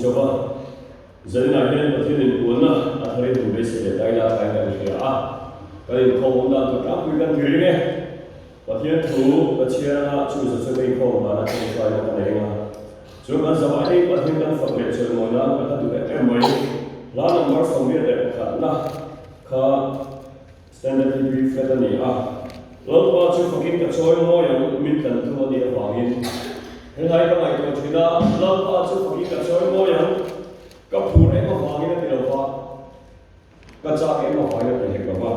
chova dân này hiện có thiên đình cuốn à thời đủ để sẽ đây là cái này à cái không là tụi các quý căn cứ nghe và thiên thủ và chia ra chủ sự sự bình không và là không phải là cái này mà chúng ta giờ ấy và thiên căn phật lệ trời mồi nó và tụi em mới lá là mở phòng biết để khả năng khả standard brief là này à lớn qua chú phật kinh cả trôi môi yang mình cần thua địa hoàng in hiện nay các ngài tôi chúng ta lớn qua chú phật kinh cả trôi môi yang các phụ em mà hoàng in thì đâu qua các cha em mà hoàng in thì hết cả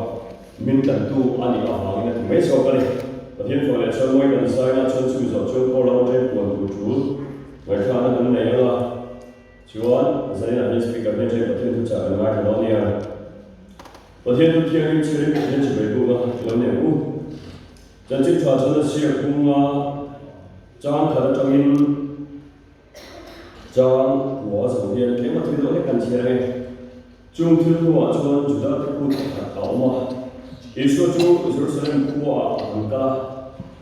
mình cần tu anh đi hoàng in thì mấy số cái này và thiên phật lệ trời môi cần sai là chân chú giờ chân cô lâu trên quần của chú người ta nó này là Chúa giờ này là speaker bên trên và thiên tu trả lời cái đó nha và thiên tu thiên linh chỉ biết thiên chỉ về tu là làm nhiều u chân chính cho nó sẽ cùng trong khả năng trong in trong của giáo viên cái mà thiên độ cần chia này chung thiên của Chúa chủ đạo cái cụ thể ảo mà Isu Chúa Jerusalem của Angka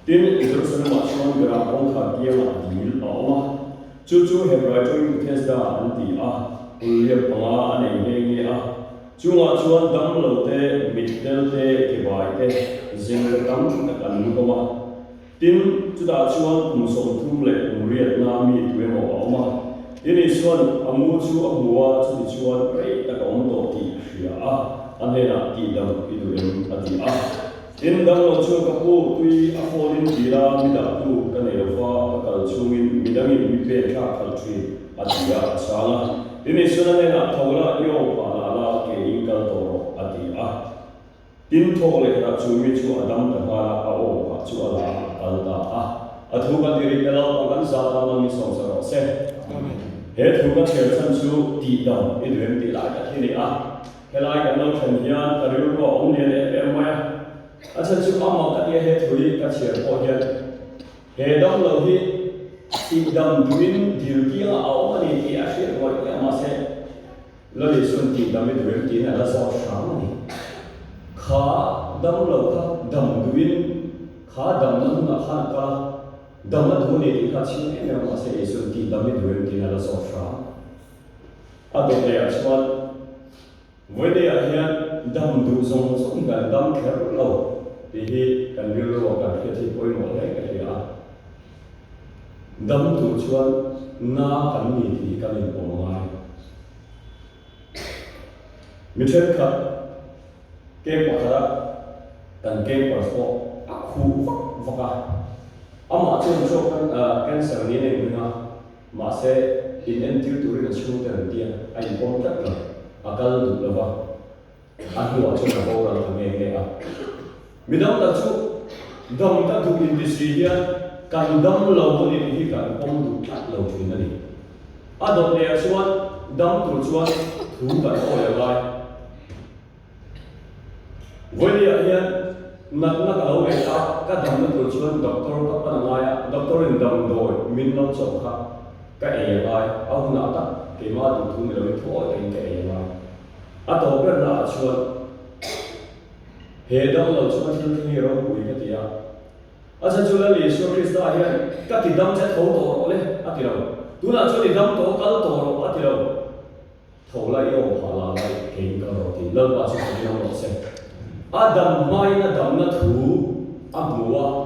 tin Jerusalem mà Chúa người ông khả kia là gì ảo mà Chúa Hebrew trong Thesda anh ti liệp bằng anh này nghe Chúa đâm lâu te mít del te cái bài te riêng cái đâm cái anh không mà tin Chúa đã Chúa cùng sống thung lệ cùng Việt Nam mi tuổi mỏ mà tin Chúa amu Chúa mua Chúa cái ta có ông tổ ti phía anh này là ti đâm cái tuổi anh ti tin đâm lâu Chúa các cô tuy affolin ti ra mi đã tu cái này là pha cái Chúa mi đang mi về khác cái chuyện anh ti sáng tin Chúa này là thâu là yêu và là cái cái tổ anh ti tin thâu lại là Chúa mi Chúa Adam cái hoa là ô Chúa là ta thu cái điều này là bằng giá ta mang đi sống sao sẽ hết thu cái chuyện sản xuất tỷ đồng in tiền tỷ lại cái này cái lại cái nó thành hiện cái điều của ông này em mà sản xuất ông mà cái hết thu cái chuyện của hiện hết đồng lâu hi tỷ đồng tuyên điều kia ông này thì sẽ gọi cái mà sẽ là lý xuân tỷ đồng tuyên tỷ này là sao sáng này khá đồng lâu khá đồng tuyên khá đồng nó khá cả đồng nó thu này thì khá chín em mà sẽ lý xuân tỷ đồng tuyên tỷ này là sao sáng ở đây là Chúa với đây là hiện đâm đủ giống giống gần đâm kéo lâu thì cần lưu vào cần cái thì quay một cái gì đâm đủ Chúa na cần gì thì cần mình bỏ ngoài mình chơi khát cái quả đó cần cái quả số khu vực mà chơi cho cái sản phẩm này mà sẽ in tiêu thụ được số tiền tiền anh không chắc là akal đủ là vậy anh hiểu cho nó bao là nghe mình đâu ta chú đồng ta thu industry here cần đồng lâu thì cần không đủ chắc lâu chuyện này đồng này chuan đồng đủ chuan thu cần ôi lại với đây hiện nát cái lâu này các đồng nó đủ chuan doctor các bạn lại doctor in đồng rồi mình lâu chồng khác cái này lại ông nào ta cái mà đủ thu mình lấy thôi cái này lại đó bên là chuan hệ đồng lâu chuan thiên thiên hero bùi cái gì chân chuan là lý số Christ đã hiện các tỷ đồng sẽ thấu tổ rồi đấy tỷ đồng tu là cho tỷ đồng tổ cả tổ rồi tỷ đồng thấu lại yêu hòa là lại kinh cái rồi thì lớn quá cho tỷ đồng nó sẽ Adam mai na đam na thu mua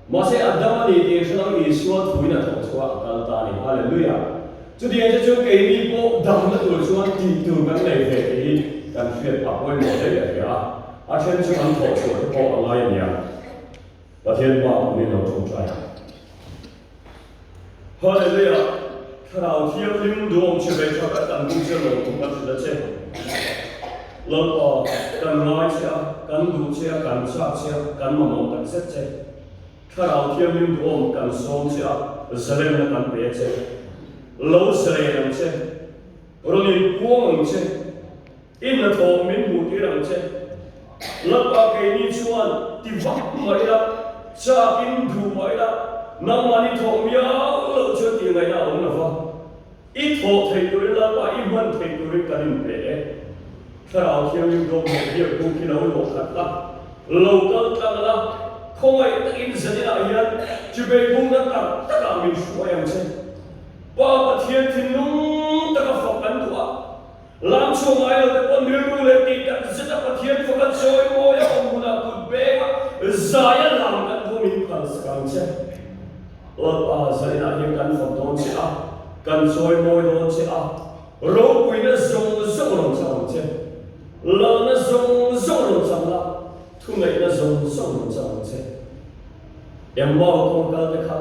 mà sẽ Adam này thì sẽ là lý số thu na thấu cho cả ta này hallelujah cho đi anh cho cái đi bộ đầm nó tuổi xuân thì từ cái này về thì cần chuyện học quên một đấy để trên cho anh thổ chuột cái bộ online nhỉ và thiên bảo nên nó trông trai hallelujah khả thiên linh đuông chỉ về cho các tầng cung chân lồng cũng bắt được chết lớn cần nói xe cần đủ xe cần sạc xe cần mà một cần xét xe khả thiên linh đuông cần xôm xe giờ lên là cần bé xe lâu sợi làm che, rồi đi buông làm che, in là thổ mình mù cái làm che, lấp vào cái ní chuan, thì vắt mấy đó, cha in đủ mấy đó, năm mà đi thổ miếng lỡ chưa tiền ngày nào ông là vâng, ít thổ thầy tôi là và ít mần thầy tôi cả đình bể, sau đó khi mình đồ một việc cũng khi nào lộ khát lắm, lâu cỡ lắm, không ai tự in dẫn lại hiện, chỉ về cũng đã tất cả mình xóa em che. Ba thiên thiên nung ta ka fakan tua lam chung ai lo te nil ru le ti ka zeta pathian fakan soi mo ya omuna ku bega zaya lam kan thu min khal sakang che pa zaina hi kan fakton che a kan soi mo don che a ro puina zong zong ron chang che la na zong zong ron chang la thu ngai na zong zong ron chang che em bao kong ka te kha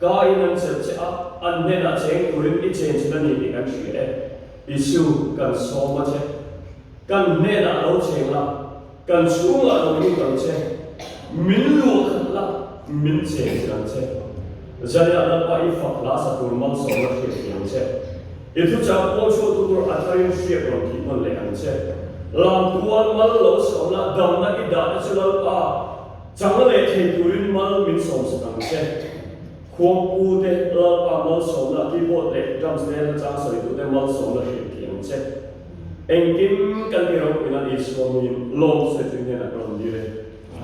ka in an che a an ne na cheng turin I chen chen ni ni kan chi e isu kan so ma che kan ne na lo cheng la kan chu la lo ni kan che min lu khat la min che kan che zaya na pa I fak la sa tur mal so la che yang che I thu cha po chu tu tur atharin shie ro ki mon le an che lam tuan mal lo so la dam na I da na chu la pa chang le the turin mal min som sa kan che khuang u de la pa mal so la keyboard de drums de la chang soi tu de mal so la che ki yang che engkim kan ni ro ina I so min long se tin ne na ron di le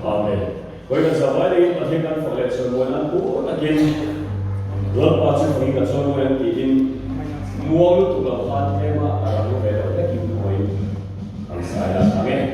amen koi kan sa vai de pathian kan fa le so mo na ku again la pa chu phang ka so mo yang ki in muang tu la pa tema ara no ve lo de ki koi ang sa ya amen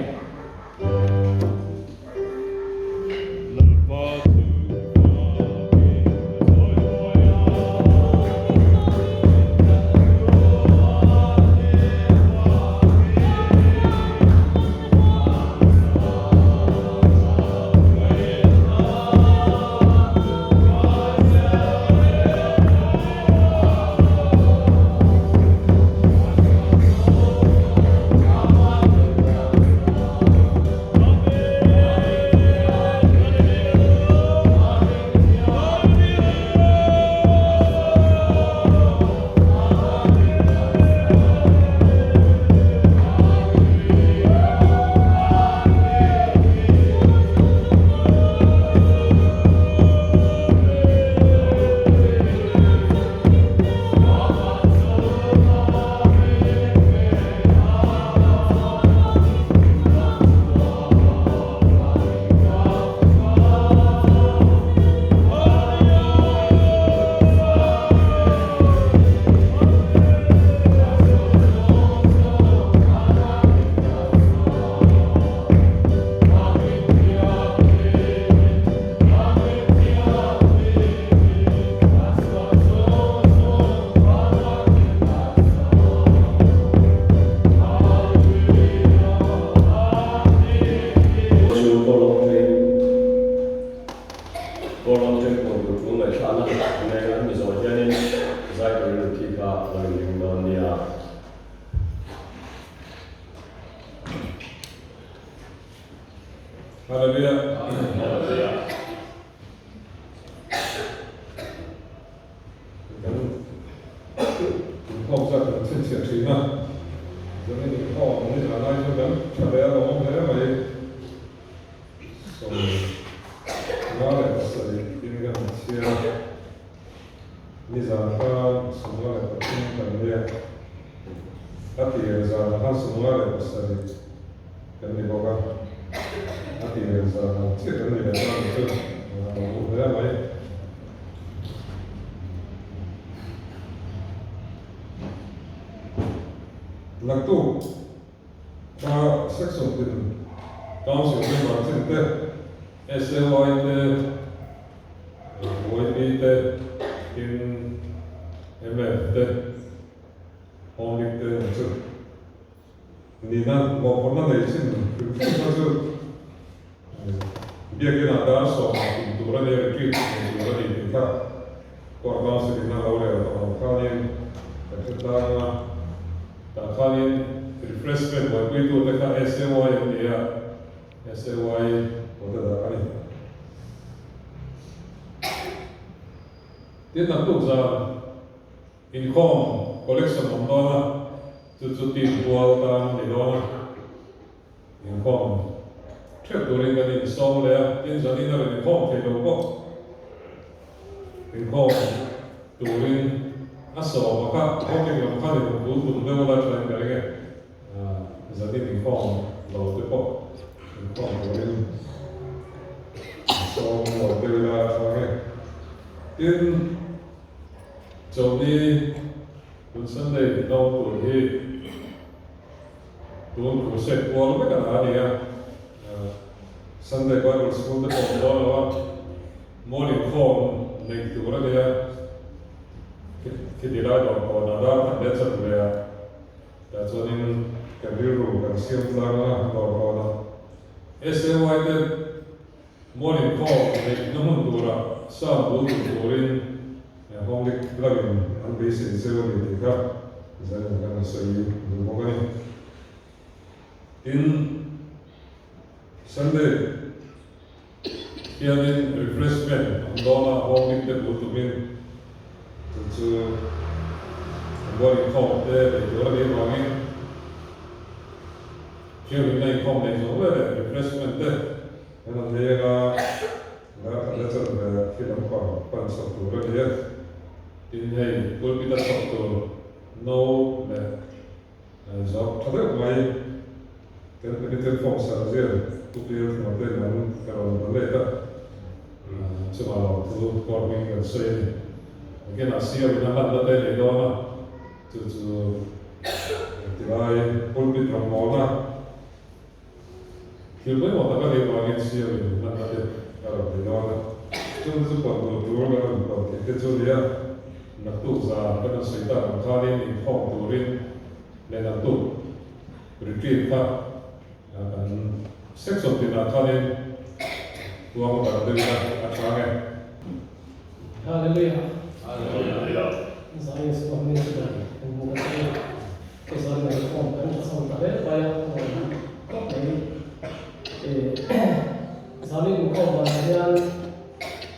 Hallelujah. Hallelujah. Không ra được trên triển trí mà cho nên những họ như là nay cho vẫn trả bé đó không thế mà đi rồi nó lại có sự in gần chia như giờ ta sống lại có tin cần nghe các thì giờ hắn sống lại có sự cần đi báo cáo các thì giờ thiết cần đi để cho được không thế mà lạc tu và section tin cao sự liên quan trên thế SLY thế YB thế in MF thế Hong Lịch thế một chút nên là một phần là để xin được một chút việc cái nào đó so tụ ra để kỹ tụ ra để chúng ta có cao sự liên quan là cao lên chúng ta Takhalin refreshment buat itu dekat SLY yang dia SLY untuk dah ni. Dia nak tu zaman income collection nombor cuti buat tam di dalam income. Cek turin kan install dia, dia jadi nak income kalau kok income turin asal maka orang yang melakukan itu untuk mengelola jalan kerja, jadi inform lalu tepat inform orang so mengelola jalan. In jadi คุณสันเดย์น้องตัวที่ตัวคุณเสกวัวไม่กันอะไรอ่ะสันเดย์ก็รู้สึกว่าตัวเราว่าโมลิคอมในตัวเราเนี่ยคิดได้ดอกก่อนนะพันเดชสุดเลยอ่ะแต่ส่วนนี้กันวิรูกันเสียงดังนะดอกก่อนนะSAY တဲ့ morning call နဲ့နမွန်ဒူရာစာဘူဒူရင်ဟောင်းလေးပလဂ်င်အန်ဘေးစင်ဆေဝဒီကဇာန်ကန်ဆာယီဒူဘောဂနီ in Sunday here in refreshment andona home with the butumin to morning call there the dora wangin here in night home there so where refreshment there and there let's film pan software here in hey will be the software no job thade mai then the form sarjer to be not the man karon later chuma to forming and say again asia in another day dona to divai will be ramona Kilpai mau tak ada bagian siapa ini, mana ada kalau di dalam cuma support dua orang kalau kita cuma dia nak tu sah pada sekitar kali ini home touring dan nak tu retreat tak akan section tidak kali dua orang ada acara. Haleluya. Haleluya. Saya sudah mendengar mengenai kesan dari konten sementara banyak orang kok ini Saling mengkombinasikan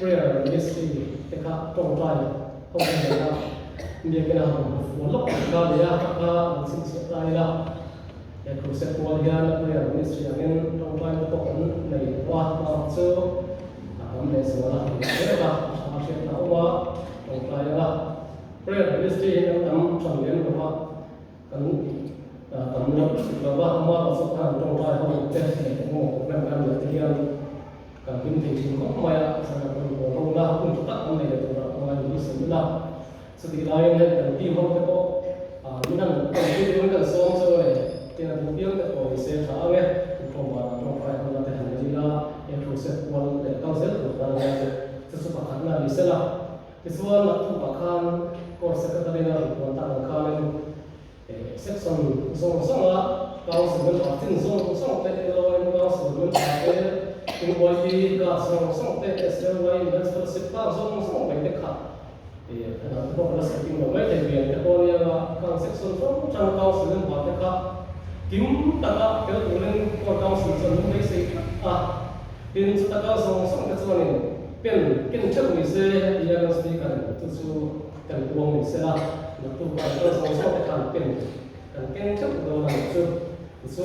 prayer ministry dekat tongkai kombinasi dia kena follow kalau dia kata siapa dia ya konsep kualian prayer ministry yang tongkai itu kan dari wah maksud kami semua mereka asyik tahu tongkai lah prayer ministry yang kami cakap bahwa kan tầm nhập và ba hoa và số hàng trong vài hôm tết thì cũng một năm năm là thì cả kinh tế chính có mai sản phẩm của ông la cũng chúng ta hôm nay là tụi nó ngoài những sự là sự thì là em cần tìm không có những năm cần tìm những cần sống rồi thì là mục tiêu của sẽ trả nghe trong vài hôm là thì hành gì là em cũng sẽ quan để cao rất của ta là sẽ giúp bạn là đi sẽ là cái số là thu bạc khan còn sẽ có thể là quan tâm khan section song la cao sự bên đó tin song tệ rồi cao sự bên đó cái bồi đi cả song tệ sẽ vậy nên sẽ sẽ cao song bệnh tệ khác thì nó cũng là sự kinh nghiệm mấy thành viên cái con nhà cao section song trong cao sự bên đó tệ khác kiếm tất cả cái tụi lên con cao sự bên mấy sự tin tất cả song cái số này bên cái chất mình sẽ đi ra cái gì cần tự sự cần uống mình sẽ là nó tụ tập cái số cái thành cái chất đồ là chút số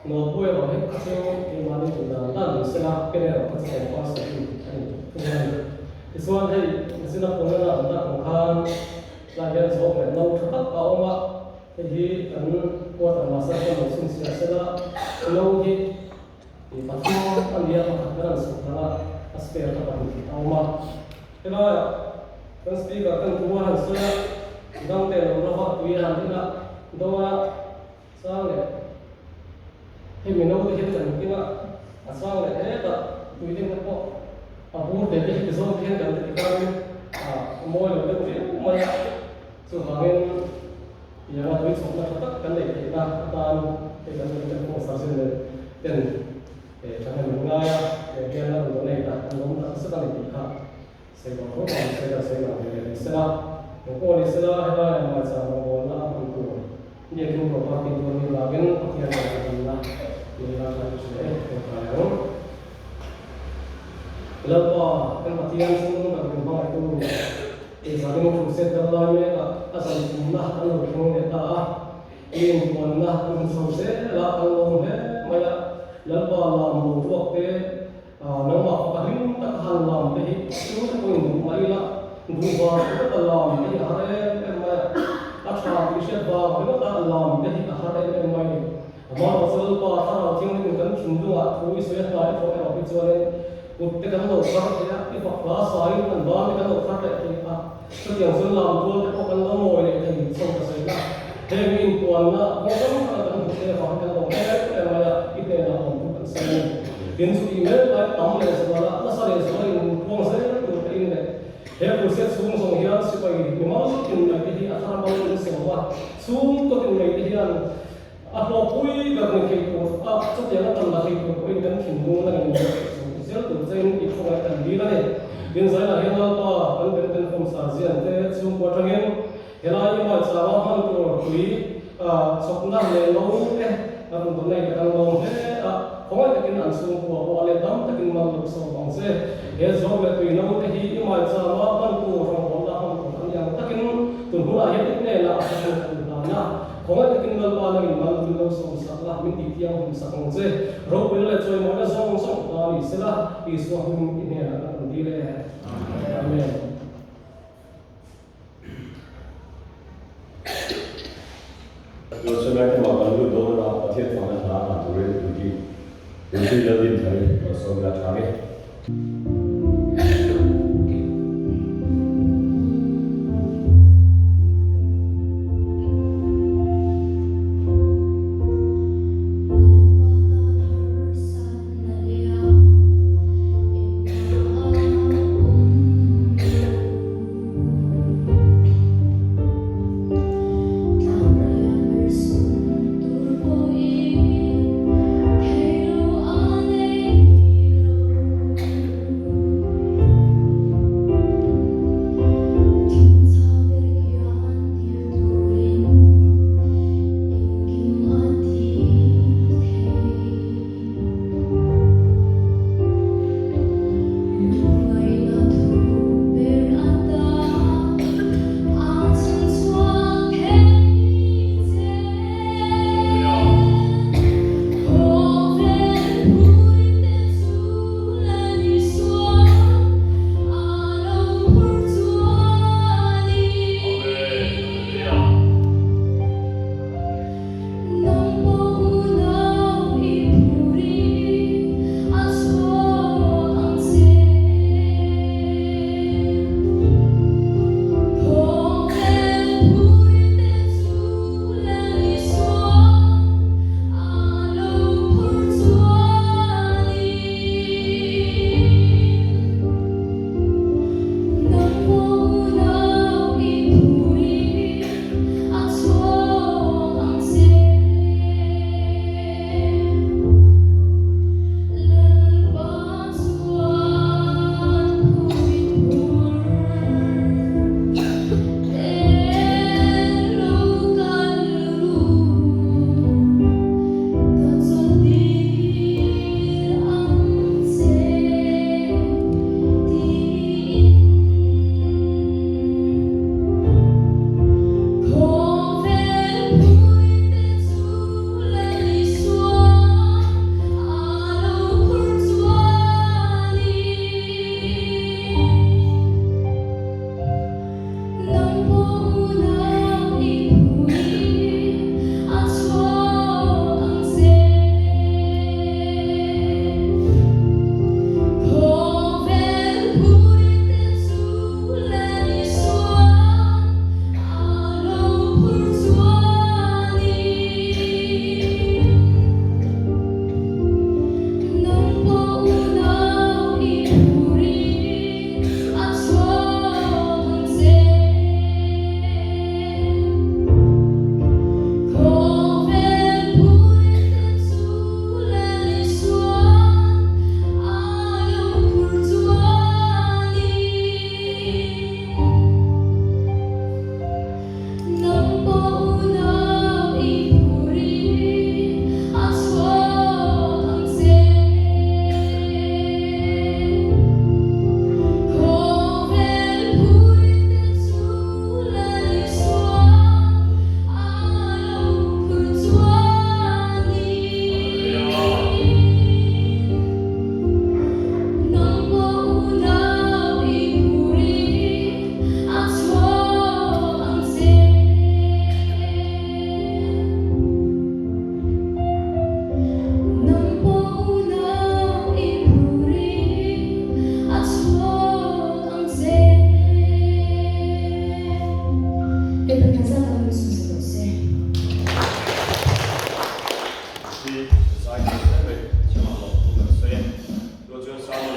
nó bôi vào hết các số cái mà đi từ là mình sẽ là cái này là cái số quan sát cái số này sẽ là cũng là chúng ta cũng khăn là cái số này lâu thật cao mà thì anh qua tầm mà sẽ có một sinh sẽ là lâu thì bắt đầu anh đi học cái là sự là aspect là cao mà thế là kan speaker kan tua han sa dang te ro ha tu ya han na do wa sa le he mi no te he tan ki na sa le he ta tu de ko bu de te zo ke kan te ka mo lo de te mo ya so ha gen ya la tu so na ta kan le te ta te kan te ko sa se le ten cha ha mo nga ya ke na ro ne ta no ta sa ta le ti ka sẽ có một cái sẽ là về sẽ là một cô sẽ là hay là mà sao một là một cô như chúng tôi có kinh nghiệm là cái thực hiện là thì là sẽ phải không lớp có cái mặt tiền cũng là mình hỏi tôi thì sao cái một sẽ là là mấy cái sản phẩm là cái nội dung để ta in còn là một số sẽ là cái nội hết mà lớp có làm một thuộc cái nó mà phải những các hành làm thì chúng ta cũng mấy là đủ vào cái các làm thì ở đây em mà các sản thì sẽ vào cái các làm thì ở đây em mà mà một số qua thằng nào chuyên mình cần chúng tôi ạ, tôi sẽ nói cho em biết cho nên một cái cán bộ khác thì cái hoặc là sai anh ba cái cán bộ khác lại thì sự kiện dân làm tuôn cái cán bộ ngồi này thì xong cái gì là thế mình tuần là có cái cán bộ cái hoặc cán bộ cái mà ít này là ông cũng sẽ hiện sự email lại tóm lại rồi là nó sai rồi quang sẽ được cái này thế proses xuống xong hiện sẽ phải nhưng mà sự kiện này thì anh làm bao nhiêu xong và xuống có cái này thì anh apa pui garne ke ko so dia na tan la ke ko in kan thin mu na ni zel tu zen ki ko la tan di la ne din sai la hen la pa kan kan form sa zian te chu ko tang hen hela i ma cha wa han ko tui sok na le lo e ron to nei kan lo he ko la kin an su ko le dam ta kin mal lo so bang se he zo le tui no te hi i ma cha wa han ko ron ko la han ko an yang ta kin tun hu la he ne la a sa ko na có cái kinh nghiệm ba năm mình mang lâu sống sạch là mình đi theo mình sạch không dễ rồi bây giờ chơi mọi cái sống sống ta đi sẽ là đi xuống mình đi này là đi đây amen rồi sau này thì mà còn lưu đó là có thiết phòng là làm rồi thì đến khi là tìm thấy ở sau là trả hết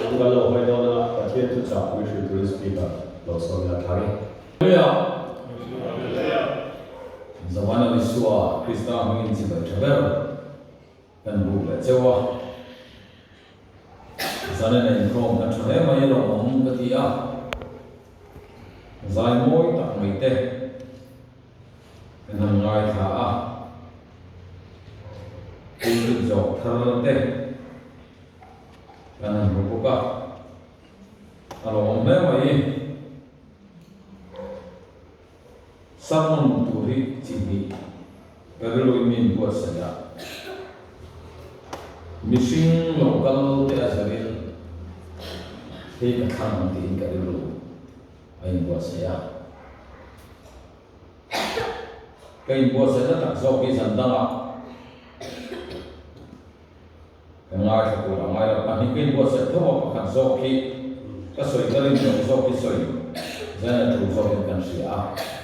chúng ta lâu hay đâu là và thiên thực trạng với sự đối xử là lâu sau là thắng. Zaman ni suwa Krista mungkin si bercabar dan buka cewa. Sana ni krom dan cakap mai orang ketia. Zai moi tak mai teh. Dengan ngai thaa. Kulit jauh thar teh. Dan buka. Kalau orang mai Samun turi cibi, kalau ini buat saja. Missing lokal dia sendiri, hei kacang nanti kalau ini buat saya. Kain buat saja tak soki sandang. Kengai aku ramai lepas ni kain buat saja tu apa kan soki, kasoi kali ni soki soi, saya tu soki kan siapa.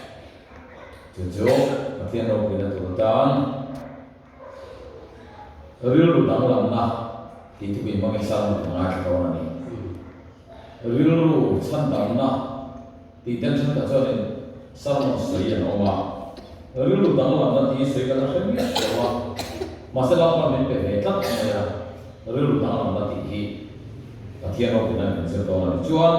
Jujur, katian orang kita turutan, real utang lama, itu memang isam mengajar orang ini. Real santam na, tidak sangat jadi sama sekali nama. Real utang lama ini segala sesuatu sama. Masalah apa ni berdekat saya. Real utang lama ini, katian orang kita mengajar orang ini. Cuan,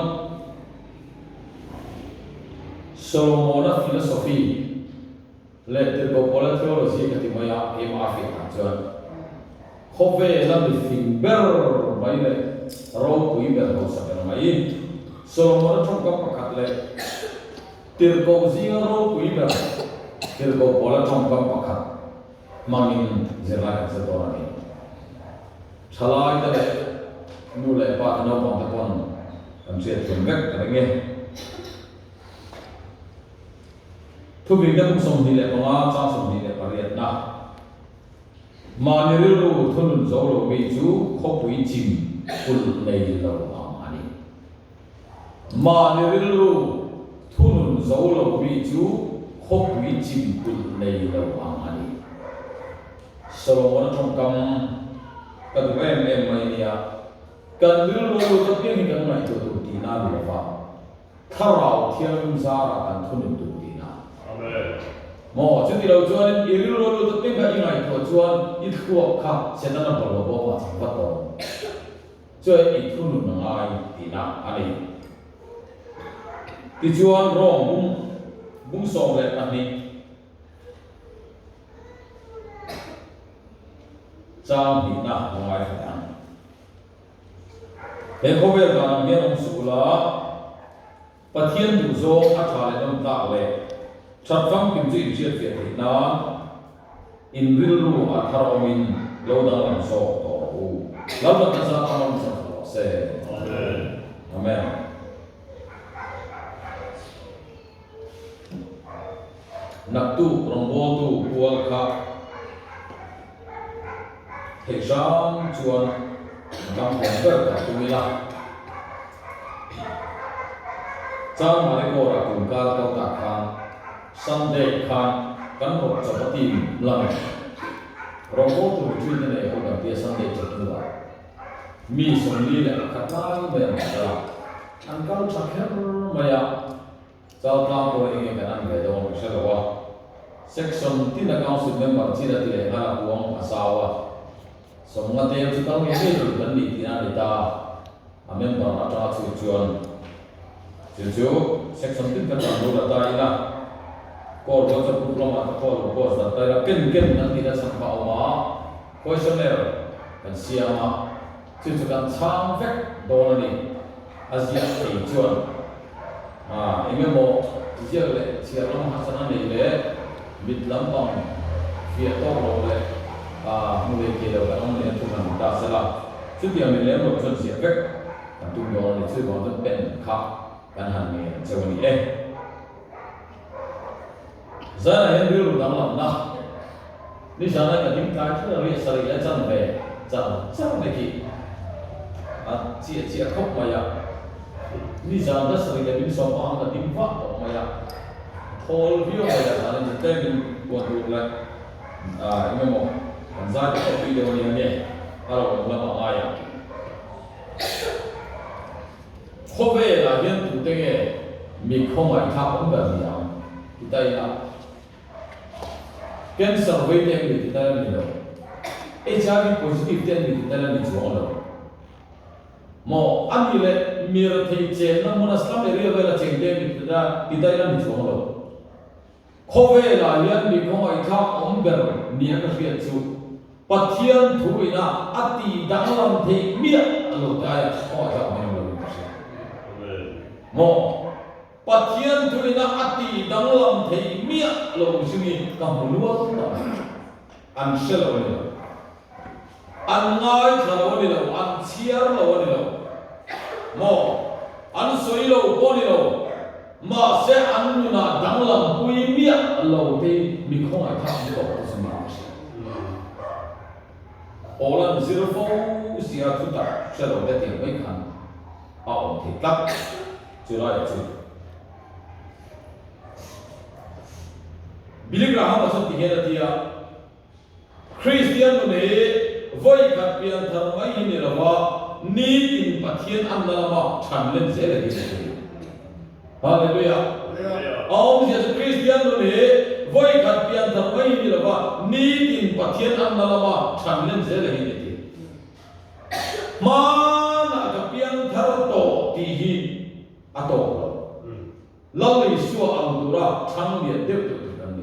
Solomon filosofi. Letter ko pola theology ka timaya afi ajon khove lam finger mai le ro pui ber ho sa ber mai so mo thong ka pakhat le tir ko zinga ro pui ber tir ko pola thong ka pakhat mangin zela ka to ani chalai da nu le pa no pom ta pon am se thum vek ka nge thu bình đã sống đi lại bằng cha sống đi lại bằng riết na mà nếu lu thu lùn dấu lu bị chú khó bùi chìm phun này lâu bằng anh mà nếu lu thu lùn dấu lu bị chú khó bùi chìm phun này lâu bằng anh sau đó trong cầm cần em mày nia cần nếu lu tất nhiên thì cần này tụt tụt đi na bị phá thao rào thiên gia là cần thu lùn tụt mo chúng ta chuan ilu lo to ting ka ingai to chuan I khuak kha sena na bolo bo ma chang pat to choi I thunu na ngai ti na ani ti chuan rong bung song le ani chang ti na ngai ta he ko ve ka me ong su la pathian du zo a tha le dam ta le Chặt phăng kim chỉ chiết việt Việt Nam in real ru à tharo min lâu đang làm so tổ lâu đang làm sao làm sao sẽ amen nạp tu rombo tu kual kha hệ sang chuan làm công việc cả tu mila trang mà lấy cô ra cùng ca cao tạ khan Sunday khan kan hot chapati lam robo tu chui ne ho ga pia Sunday chakwa mi somli le khatai be ra an kal chakher maya chao ta ko ing ka an be do mo shalawa section tin na council member chi da ti le ha huang asawa somnga te chu tang ye ni kan ni ti na ni ta a member na ta chu chuan chu section tin ka ta do la ta ina Kor bos aku lama kor bos datang ken nanti dah sampai awal questionnaire dan siapa cucikan sampai dona ni Asia tujuan ini mau dia le siapa hasanah ni le bit lampang via toko le mulai kira orang ni tu kan tak salah setiap milen lo cuci siapa kan tu dona ni tu orang tu pen kah kan han ni macam ni Zana yang dulu dalam nak, ni sana kan kita tu dari sari aja sampai jam lagi, cia kop maya, ni sana sari kan sopan kan timpa tu maya, tol view maya sana kita ni buat dulu lah, ini mau kan za ta video ni ne alo la ma aya khove la hian tu te nge mi khomai tha om ba ni am kitai na cancer rate te ni kitai ni lo HIV positive te ni kitai ni chuang lo mo ani le mir thei che na mona slam area vela cheng te ni kitai ni chuang lo khove la hian mi khomai tha om ba ni ka fiat chu pathian thuina ati danglam thei mi alo ta ya kho ja me lo mo pathian thuina ati danglam thei mi lo sini ka mulwa ta an shelo ni an ngai thalo ni lo an chiar lo ni lo mo an soi lo ko ni lo ma se an na danglam pui mi lo te mi khong ai tha ko sini Olan 04 sia tu tak selalu dia tiap baik kan, awam tikap curai tu. Bila kerana masuk tiga dia, Kristian ni, voi kapian thamai ini lawa, ni tin pathian anda lawa chanlen saya lagi. Haleluya. Awam sia Kristian ni. Voi kapian thamai ni lawa ni tin pathian anda lawa chanlen se lahi ni mana kapian thar to ti hi ato lalli suwa andura chang ni dep to kan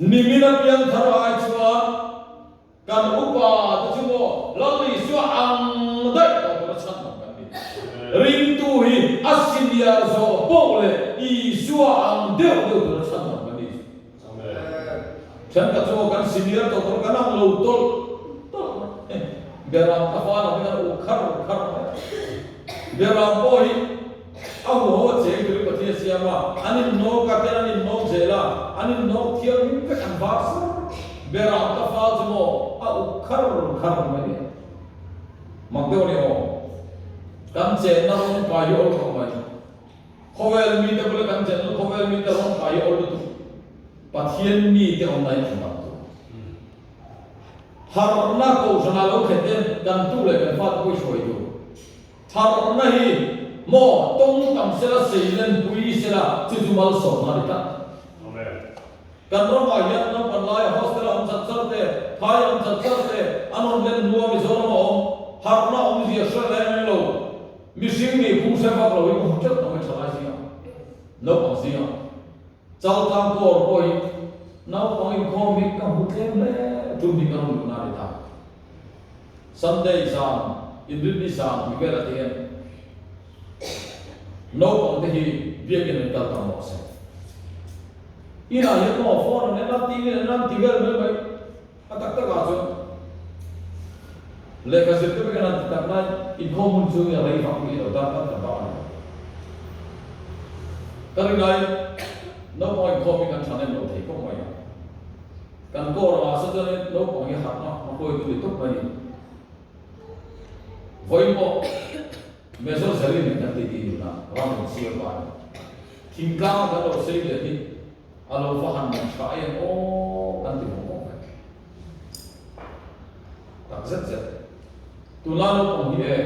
ni mina pian thar ai chuwa kan upa tu mo lalli suwa ang dai to chan kan ni ring tu hi asilia zo pole I suwa ang dep to chan Jangan kacau kan senior atau kan ang lautol, berang kafan dengan ukar, berang boy, aku hawa cek dulu pasti siapa, anin no kata anin no jela, anin no tiap ini kan bahasa, berang kafan semua, ukar mana, makdo ni kan cek namun kayu orang kau kowel minta boleh kan cek kowel minta orang kayu orang tu. Pathian ni te online thang tu har na ko sana lo kheten kan tu le kan fat ko shoi tu har na hi mo tong tam sela seilen pui sela chu mal so na ta amen kan ro ma yan na pan lai hostel am chat char te thai am chat char te anon len nuwa mi zo ma om har na om ji sha le lo mi sing ni pu sa ba lo ko chat na ma chala sia no pa sia Chau tam ko koi nau koi ko mi ka hutlem le tu mi ka ru na ta Sunday sam Indri sam mi ka tien no ko te hi bia ke ta ta mo se ina ye ko phone ne na ti ne na ti ga me mai atak ta ga chu le ka se te ka na ta na I ko mun chu ya lai fa ku ta ta ta ba ta ri nai no point coming and channel no take ko mai kan ko ra sa jane no point ha na ma ko tu tu mai voi mo me so sari ni ta ti na ra mo si ba kim ka ga lo sei de ni alo fa han man cha ye o kan ti mo ta zet tu la no ko hi e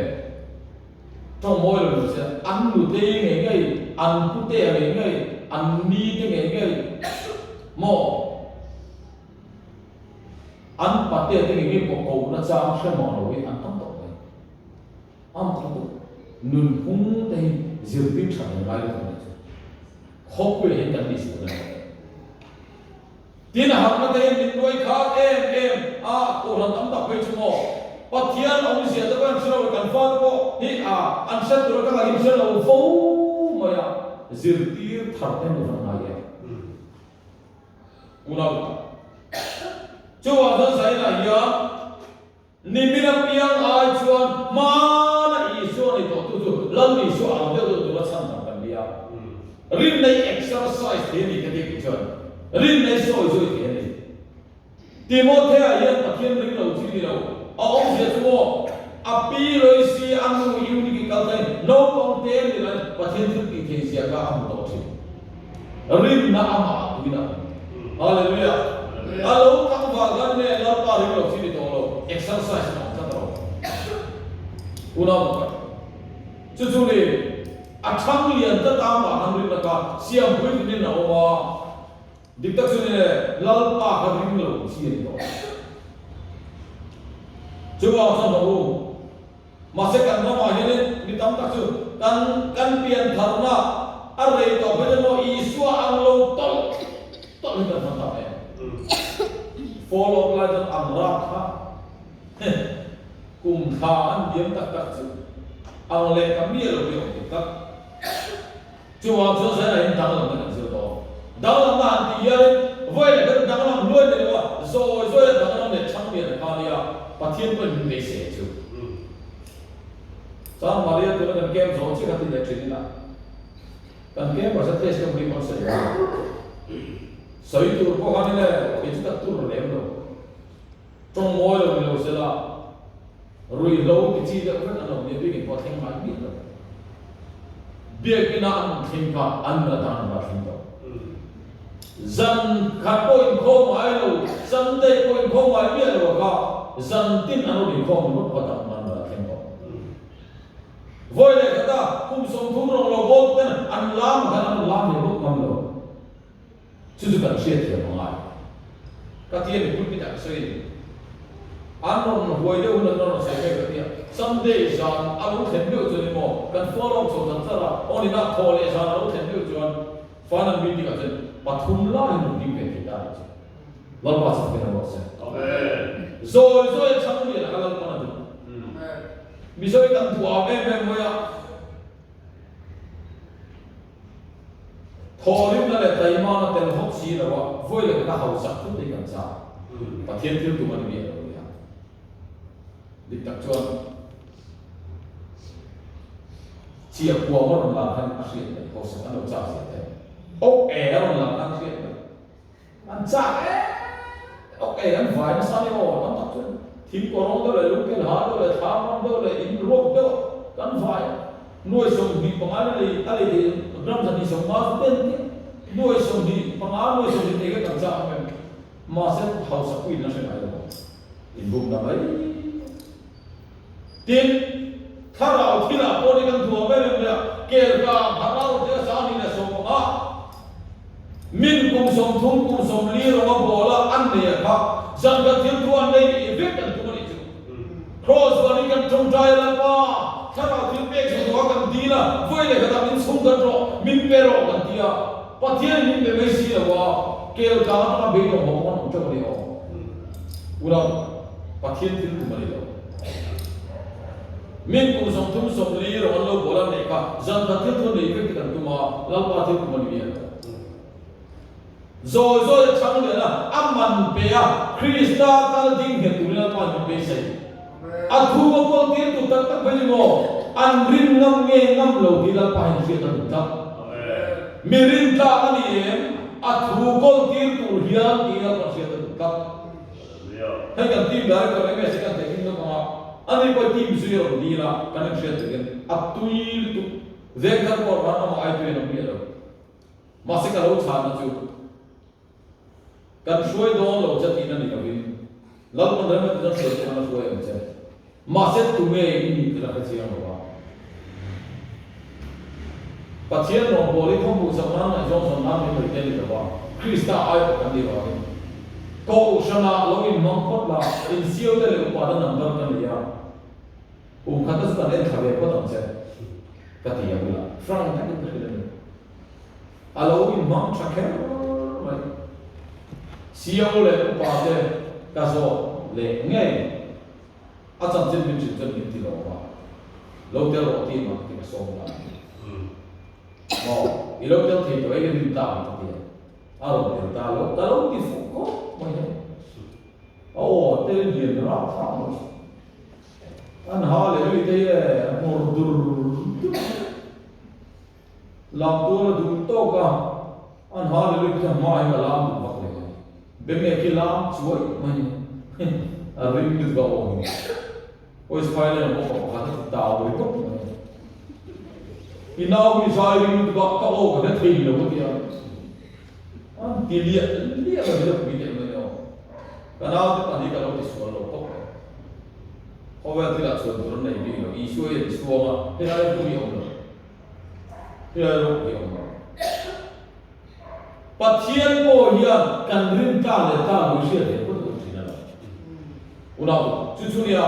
to mo lo se an lu te ngai an pu te ngai an ni te ngai mo an pa te ngai ko ko na cha sha mo lo wi an tong to ngai am ko to nun hung te zir pi cha ngai lo ko kho ko he kan ni si na tin ha ma te ni noi kha em a ko ran tam ta pe chu mo pathian ong sia ta kan sro kan fa ko hi a an sa tu ka ga hi sa lo fo ma ya zirtir tharte no na ya unau chuwa da sai na ya nimina piang ai chuan mana I so ni to tu lam ni so ang de tu la chan na kan bia rin nei exercise de ni ka de chuan rin nei so de ni Timothea ya pathian ring lo chi ni lo a ong sia chu api loi si anu uni ki kaltai no kong te ni la pathian thu ki the sia ka am to chi rin na ama tu na hallelujah alo các vợ gan nè lo pa ri lo chi to lo exercise nó ta đó unao chu chu ni a thang lian ta ta ma han ri na ka siam pui ni na o dik tak chu ni lal pa ka ri lo chi ni to chu wa sa no mà sẽ cần nó mà hiện đi tắm tác sự căn tiền thật na ở đây tao bây giờ nó Isua ang lâu tol tol lên cái phần này follow lại cái ang rác ha cùng thà anh điểm tác tác sự ang lệ cái miếng rồi được tác chú hoàng chú sẽ là hiện đang làm cái sự đó đang làm mà thì giờ vậy là cái đang làm luôn đấy mà rồi đang làm để trang bị cái này à và thiên quân để sẽ chú Sang Maria tu kan kem so chi kan tidak cerita. Kan kem pasal test kan beri konsep. Soi tu ko kan le itu tak tur le lo. Trong moi lo sela. Rui lo ki chi da kan ano ni bi ki po theng mai bi lo. Bia ki na an thing ka an na tan ba thing to. Zan khat ko in ko mai lo, zan te ko in ko mai bi lo ka. Zan tin ano ni ko mo ko ta man ba thing to. Voi le kata kum som thum rong lo bot ten an lam le bot mam lo chu kan siat le mangai ka tie ni put pitak sei an ron voi de un ron sai ke ka tie someday jan alu then do chu ni mo kan follow so tan sara oni na thole jan alu then do chuan fanan bi ti ka chen pathum la ni ni pe ki ta lal ba sa ke na mo se amen zo chang ni la kalal pa na du Misoi kan tua em moya thorim na le taima na tel hok si na wa voi le ka hau sak tu de kan sa pa thiên tu man bi ro ya dik tak chuan chia kwa mo la kan a si de ko sa an cha si de ok ron la kan si de an cha ok an vai na sa ni mo tam tak chuan thím có rong đó là lúc cái há đó là thám đó là in ruột đó cắn phải nuôi sống đi bằng ai đây thì năm giờ đi sống mà tên nuôi sống đi bằng ai nuôi sống đi cái cảm giác mà sẽ hậu sắc quy nó sẽ lại rồi in vùng nào ấy tiền thà nào thì là cô đi căn thua với mình là kể cả thà nào thì sao đi là sống mà mình cùng sống thung cùng sống ly rồi mà bỏ là ăn để khác dân cái thiên thua này viết cần thua này chứ cross vào đi cần trông trai là ba thà nào thiên bê cho thua cần đi là vui để cái ta mình sống cần rồi mình bê rồi cần đi à và thiên mình bê mấy gì là qua kêu cả nó bê rồi mà không cho đi đâu ulang và thiên thua mà đi đâu mình cùng sống thung sống ly rồi anh lâu bỏ làm này cả dân cái thiên thua này viết cần thua mà lâu ba thiên thua mà đi rồi chẳng lẽ là amman pe a Krista tal ding he tu la pa ni pe sai a thu ma ko ti tu tak tak bani mo an rin ngam nge ngam lo di la pa ni ta ta mirin ta ani em a thu ko ti tu hian ti la pa ta ta hay kan tim dar ko me se kan te kin no ma ani ko tim su yo di la kan se te gen a tuil tu ve kan ko ra ma ai tu no mi lo ma se ka lo cha na chu kan suai don lo cha tin ani ka vin lam man ram ta so ta na suai am cha ma se tu me ni ka ka chiang lo ba pathian no boli phong bu sam na jong son nam ni te ni ba Krista ai ka di ba ko shana lo in mong pot la in siêu te le pa da number kan ya u khata sa le thave ko tam cha ka ti ya bula front ta ni ka le alo in mong cha ke siêu le pa de ka so le nge a chan chen min chin chen min ti lo ba lo te lo ti ma ti so la mo i lo te ti to e ni ta ma ti a lo te ta lo ti fu ko mo ye o te ni ra fa mo an ha le ri te mo dur lam tu la du to ka an ha le ri te ma ai lam ba beme kilam chuai mani a ring mit ba o o spider no ko ka ta ri ko inaw ni sai ring mit ba ka o ka thei lo ti an ti lia ba de bi de no cái nào thì anh đi cái lúc đi xuống lỗ cốc họ về thì là xuống từ này đi rồi ý xuống mà thế là cũng nhiều rồi thế là cũng nhiều rồi bắt thiên cô hiền cần rin ta để ta đối diện để có được gì nào udah cucu dia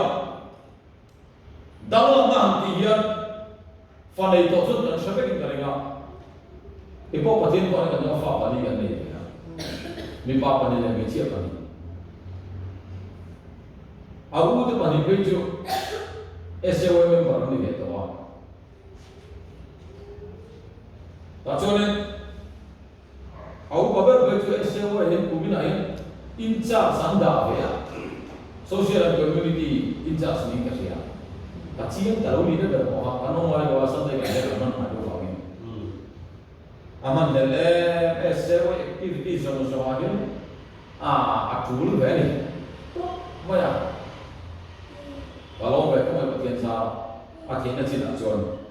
dalam nanti hiền phần này tổ chức là sẽ phải cái này cái bộ bắt thiên cô này cần phải phải đi cái này mình bảo phần này là mình chia phần này aku tu pani baju SOM member ni gitu ah. Tak cuma aku kabar baju SOM yang kubin aja inca sanda ya, social and community inca sini kerja. Kaciyang tahu ni dah berapa kanong mulai kawasan tu yang ada mana ada lagi. Aman dalam SOM activity sama aja. Atul beri. Mana? Kalau mereka mau berkian sah, akhirnya tidak jual.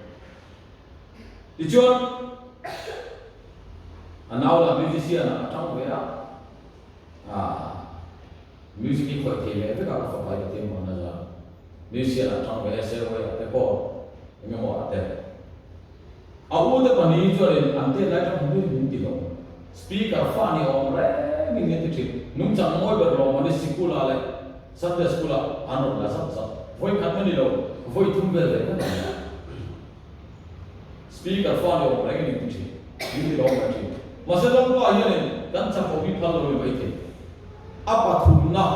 Dijual, anak lah musician, atau mereka, musik ini kau tiada, tapi kalau kau pakai tiada mana saja, musician atau mereka sewa, teko, ini mau ada. Aku tu pani jual, ante lagi tu mungkin minti lo. Speaker funny orang, ini tu cip, nungcang mau berlalu, mana sekolah le, Sunday sekolah, anu lah sab. Voi kat ni lo, voi tumber le kan? Speaker phone lo, lagi ni kunci, ini lo macam. Masalah tu aja ni, kan cakap hobi pal lo baik. Apa tu nak?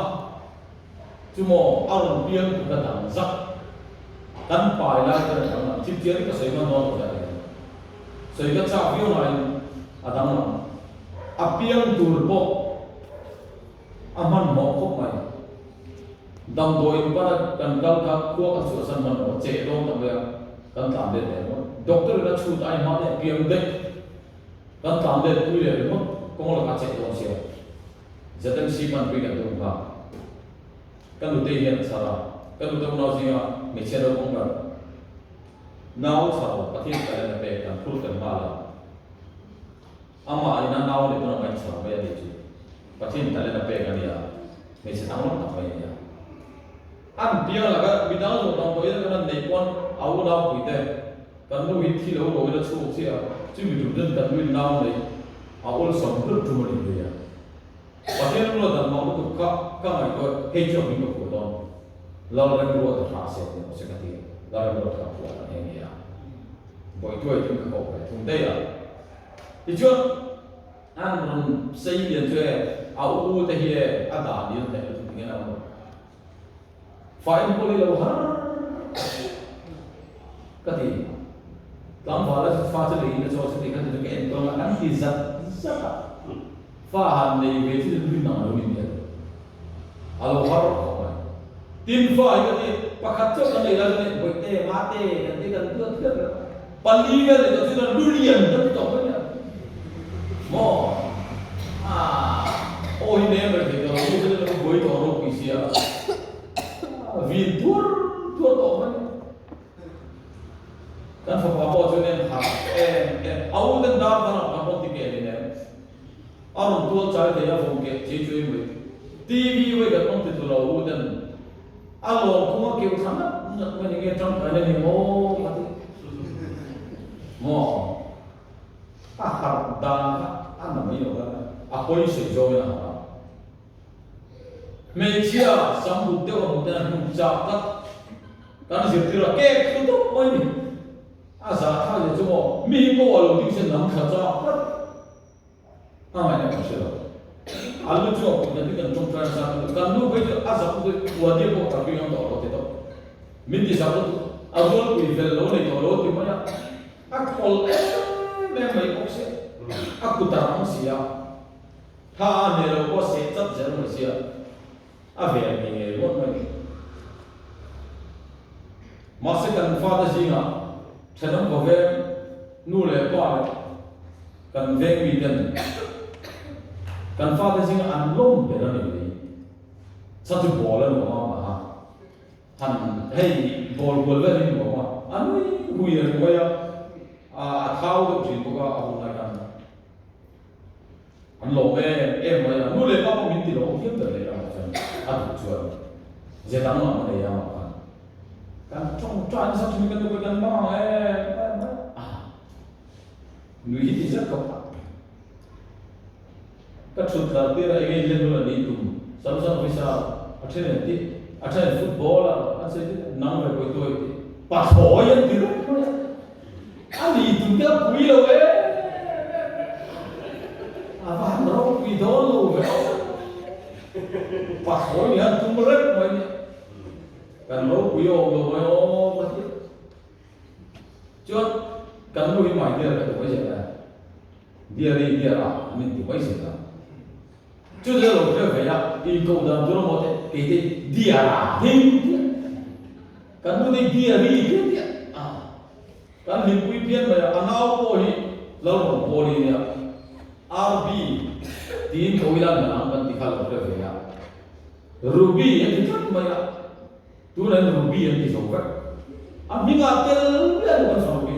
Cuma orang biar bukan angzak, kan payah kan orang. Tiap-tiap ni kesehatan orang ada. Sehingga cakap dia lain ada mana? Apa yang turbo, aman mokok mai. Dam doi pada kan gal ka kuak asuasan mana cek dong tak boleh kan tak ada deh doktor dah cuci air mata PM deh kan tak ada tu dia deh kau nak cek dong siapa jadi simpan pergi ke rumah kan tu dia salah kan tu mana sih macam ada orang ber nau salah pasti kalian ada kan full kan malah ama ina nau ni pun macam salah bayar dia pasti kalian ada kan dia macam orang tak bayar dia biar laga bidang tu orang boleh kan nekon awal awal kita kan tu hiti lo boleh cuci sia cuci bidang kan tu naum ni awal sambil tu mana dia pasal lo dan mau tu kak itu hijau ni kau tu lalu orang dua tu hasil tu sekali lalu orang tu buat ni ya boleh tu itu kau tu dia itu an saya dia tu awal tu dia ada dia tu dengan apa Fa'in boleh lawan, kati, dalam bahasa fasa ini kita coba sedikit itu kan kalau kan hizat, faham ni betul itu bintang lalu ni dia, kalau harap tim faham kati, pakacau kan dia lagi ni, mate, nanti kan tu, palihan itu sudah durian, tapi tak banyak, mo, oh ini mereka kalau itu sudah boleh orang kisia. Vì thua tổ mình kan fa pa cho nên ha au den da da na pa ti ke ne aron tu cha de ya phong ke che chui we tv we ga on ti tu lo u den alo kuma ke thang na me ni ke trong ka ne ni mo ma ti mo ha da an na mi lo ga a ko ni se jo na ha Media sambut dia orang dan mencatat kan seperti ke itu apa ini asal他cuma minggu lalu di sini nak kerja apa ini masalah alu cuma kita dengan contoh satu kan lu begitu asal tu wajib kau tapi yang tak ada itu mindi satu awal tu vello ni kalau tu mana aku memang aku tak manusia他你如果写真人的些。Apa ni? Buat mana? Masa kan father singa, sedang kau nule apa? Kan weekend, kan father singa anlom berani ni. Satu bola ni mama, han hey bol ni mama, anu hujan kaya, tahu tu sih buka aku nak kan. Anlom maya, nule apa minti lo, kiam dah le macam. adu chuan zetang ma ne ya ma kan trong tran sa thumi kan du kan ma nui hi zat ko ka thut la te ra ngai le no ni tum sam sam visa athene football a se nang ve koi toi pa thoi an ti ani tum ka pui lo ve ava ro pi do lo ve pa thoi ni an tum re mai ni kan lo pui o lo mai o ma ti chot kan lui mai dia ka ko je na dia ri dia ra ni ti bai se ta chú giờ rồi cái vậy là đi cầu đàn cho nó một cái dia là thêm cái nó đi dia đi thêm cái hình quy biên mà anh nào có gì lâu rồi có đi nè RB tin cầu đàn mà anh vẫn đi khai cái vậy là Ruby anh thì chắc mà tu nên Ruby anh thì sống vậy anh mình ăn cái là nó sống cái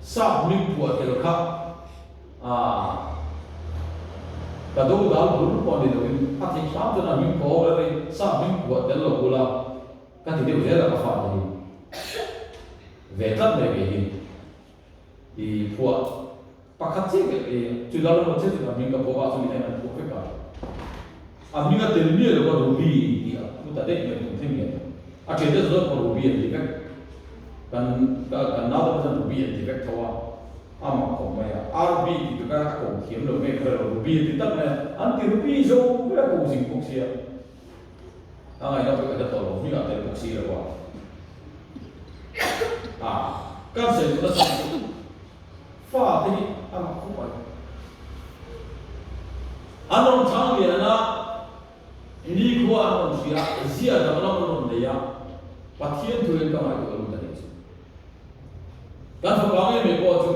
sao mình buat cái khác cái đó là đủ còn đi rồi, các thị sản cho nên mình có cái sao mình buat đến lâu là cái thì điều gì là cái gì về tất về cái gì thì buat pakat sih cái chủ đạo là một cái gì mình có bao nhiêu mình làm cũng phải cả mình có tiền nhiều là có ruby thì chúng ta đấy mình cũng thêm nhiều cái đó rất có ruby thì cái nào đó là ruby thì cái thôi ama ko mai RB ki ka ko khiam lo me khar ruby ti tak ne an ti ruby zo ka ko sing ko sia ai da ka to lo mi ka te ko sia wa kan se ta sa fa ti ama ko pa anon thang ya na ni ko anon sia da na no ne ya pathian tu ka mai ko lo ta ni kan fa ka me ko chu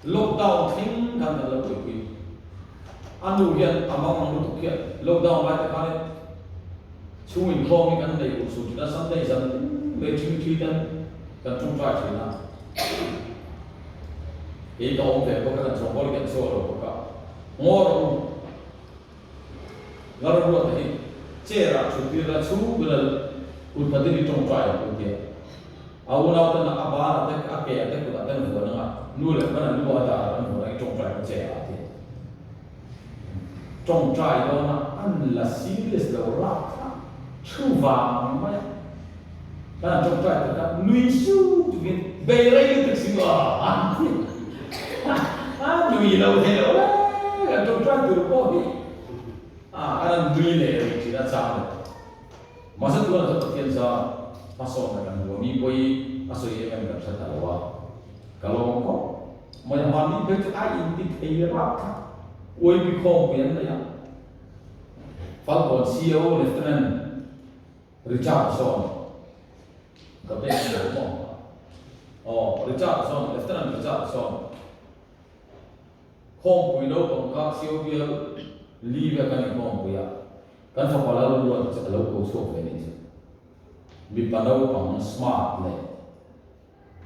lockdown thing kan da lo ki anu hian amang lu tu lockdown ba ta ka ne chuin khom kan dei u su na sam dei sam le chim chi kan chung trai chi na e ko on ve ko kan so ko kan so lo ka ngor ngar ru ta hi che ra chu ti ra chu bla u ta di chung trai ko ti au na ta na aba ta ka ke ta ko ta na ko na nu le ba na nu ba ta na ko ai chung trai ko che ra ti chung trai đó na an la serious lo ra chu vàng mà cái trong trại thì các nuôi siêu tụi mình về đây thực sự là nuôi đâu thế đâu cái trong trại tụi nó đi cái nuôi này chỉ là sao đấy mà sao tụi nó rất tiền ra mà sao mà cái nuôi mi bôi mà sao vậy em gặp sao đâu kalau có mà hoàn đi với cái ai in thì ra cả ôi bị khom biến đấy Falcon CEO Lieutenant Richardson cái bên đó Richardson Lieutenant Richardson không quỳ đâu còn các siêu bia li về cái này không quỳ kan fa pala luôn sẽ lâu cố số về này bị bắt đầu bằng smart này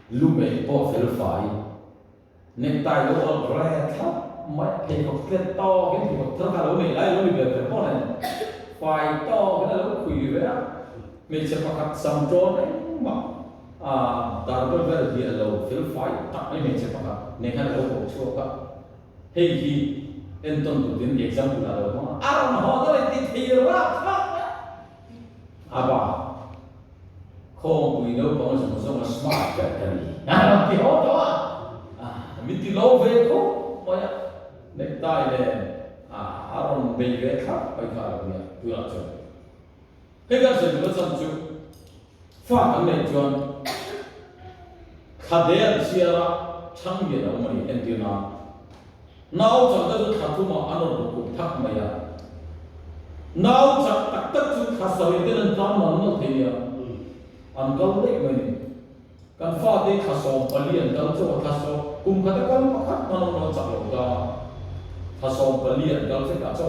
lúc này có phải phải nên tài lâu ở rẻ thấp mấy cái học kết to cái thì học thấp cả lâu này lại lâu bị về phải có này phải to cái là lâu quỳ về mình sẽ pakat samjo đấy mà darbar ver dia lo fil fight tak ai mình sẽ pakat nên kan lo ko chu ka hey hi enton tu din example la lo ma aram ho da ti thira aba không quỳ đâu có một smart cái này thì ho đó mình ti lo về ko mà nên tai le aram be ve khác phải khai rồi tu la chu cái cái sự nó xong chưa phát cái này cho khá đẹp xia ra chẳng biết là mình em tiêu nào nào chẳng tới khá thu mà ăn được cũng thắc mày nào chẳng tất tất chú khá sợ cái nên tam mà nó thì ăn câu đấy mình kan phát đấy khá sợ bali ăn câu cho khá sợ cùng khá cái mà khát mà nó chẳng được ra khá sợ bali ăn câu sẽ cả cho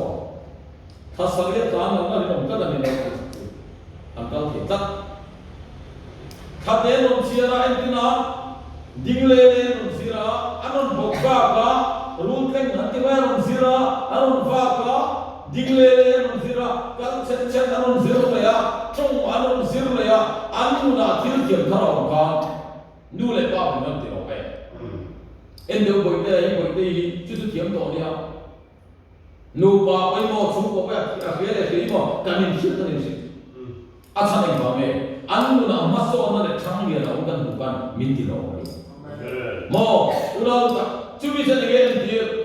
khá sợ cái tam mà nó không có là mình angkau kita khaten non sira entina dingle non sira anon bokka ka rul ken nanti ba non sira anon va ka dingle non zira kan chen non zira le ya trong anon zira le ya anu na thil thiam tharo ka nu le pa bi nam ti ro pe en do boi te hi chu chu thiam to ya nu pa pai mo chu ko pa a fe le fe mo kan ni shi a chan ni ba me anu na ma so na le thang ya na kan bu kan min ti ro mo ura ta chu bi chen ge en ti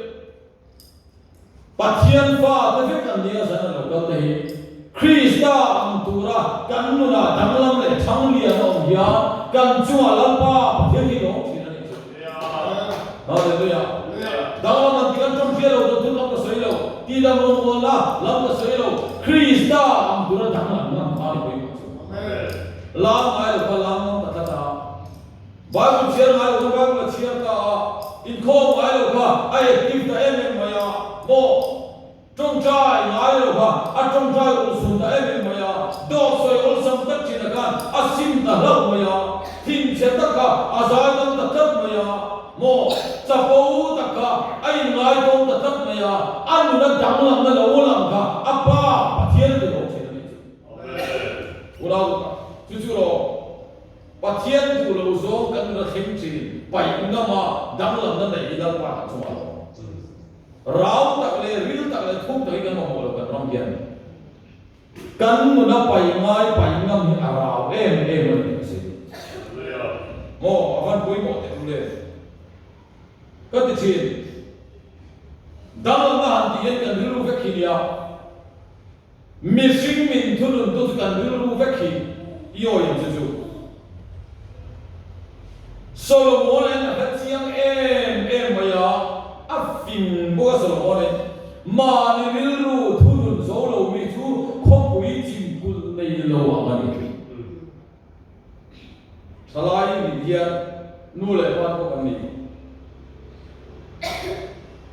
Pathian fa te kan dia sana lo ka te Krista am tura kan nu na danglam le thang lia no ya kan chua lam pa pathian ki no thina ni hallelujah danglam ti kan trong phia lo tu lam ka sei lo ti dam lo mo la lam ka sei lo Krista am tura danglam lam pa ni koi amen lam ai lo pa lam ta ta Bible share ai lo Bible share ka in ko ai lo ka ai give the em ma ya mo trong trai ngai lo ba a trong trai ul sun da em ma ya do soi ul sam tak chin kan a sim ta lo ma ya tin che ta ka a zai dam ta tak ma ya mo cha po ta ka ai ngai dom ta tak ma ya an na dang lam na lo lam ka a pa pathian de lo chin ni amen ura chu chu ro pathian tu lo zo kan na thim chin pai na ma dang lam na nei da pa chu ma rau tak le ril tak le thuk tak kan mo lo kan ram yan kan mo na pai ngam ni arau em ni se mo avan pui mo te le ka ti chin dal na han ti kan rilu ve khilia mi sing min thunun tu kan rilu ve khi yo yin ju Solomon en hat siang em ma ya afin bo Solomon ma ni rilu thunun zo lo mi thu khom pui chin kul nei lo ma ni salai ni dia nu le pa ko kan ni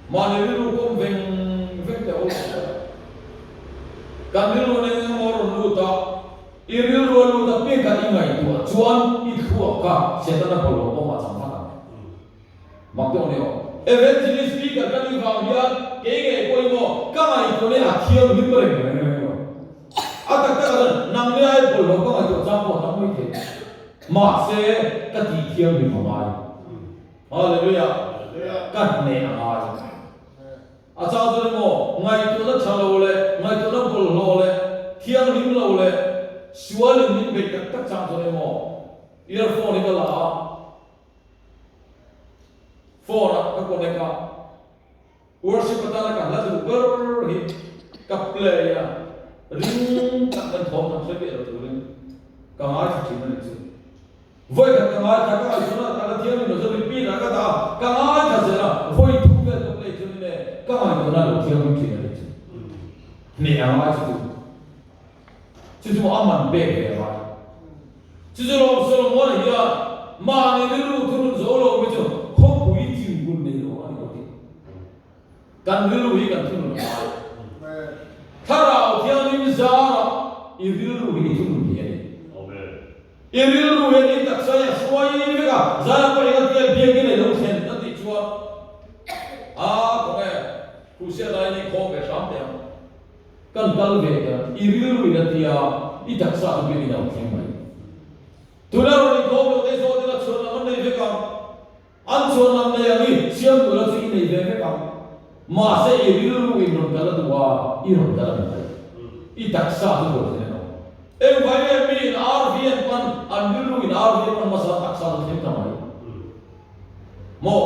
ma ni rilu kom veng te o kan rilu ne mor nu ta i rilu lu ta pe ka ingai tu chuan i khu ka setan ko lo ko ma sam ka mak to ne o evangelist speaker kan ni va ya ke ko mo ka mai ko ne a khiam ni pare ne a ta ka nang le ai ko lo ko ma to cha ko ta mo ke ma se ka ti khiam ni ma mai hallelujah ka ne a mai a cha zo mo ngai to na cha lo le ngai to na bol lo le khiam ni lo le sual ni be tak cha zo mo earphone ni ka la phone ka ko ne ka worship ta la ka la tu ber hi ka play ya ring ka kan thom na se be ro tu ring ka ma chi na ni voi ka ma ta ka ai na ta la thiam ni no se pi na ka ta ka ma ta se na voi tu ka to play tu ne ka ma to na lo thiam ni chi na ni a ma chi tu chi tu aman be be ma chi tu lo so lo mo ni ya ma ni lu tu zo lo mi chu kan rilu hi kan thunu ma tharau thiang ni zara i rilu hi thunu hi ani amen i rilu hi ni tak sa ya swai ni ka zara ko ni ka biang ni lo sen ta ti chua a ko ne ku se dai ni ko ke sam te kan kal ve ka i rilu hi na tia i tak sa tu ni na theng mai tu la ro ni ko lo te so te la chon na man nei ve ka an chon nam nei ani siam tu la chi nei ve ka ma se irilu in ron kala duwa iron kala na I taksa tu ko ne no em vai mi in RVN pan andilu in RVN pan masa taksa tu tamai mo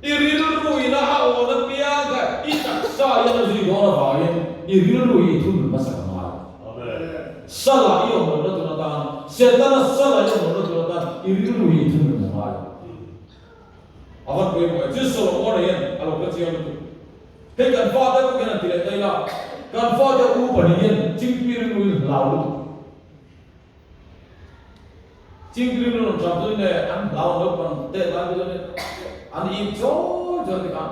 irilu ina ha ona pia ga I taksa ya na zi do na vai irilu I tu masa ma amen sala I on na tu na tan setana sala I on na tu na tan irilu I tu na ma awan ko mo just so mo yen alo ka chiam tu te kan fa ta ko kana tile tai la kan fa ta u pani yen chingpir nu lau chingpir nu cham tu ne an lau no pan te la bi ne an I jo ti ka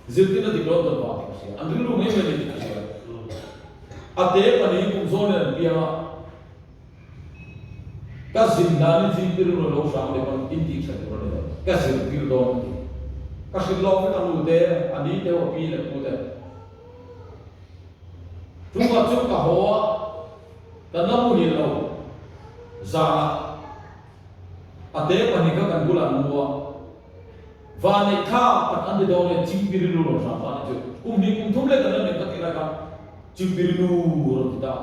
zilti na ti lo to pa ti an ru me me ti ka a te pani kum zo ne pia ka zindani chingpir nu lo sham le pan inti cha tu ne ka zilpir do ka kasi lo cái thằng lùi anh đi theo pi là cụ thế chúng ta chụp cả hoa cái năm mươi lâu ra ate pani ka kan bulan mua và này tha các anh đi đâu này chim biri lu rồi sao vậy chứ cùng thum lên cái này cái gì là chim biri lu rồi kita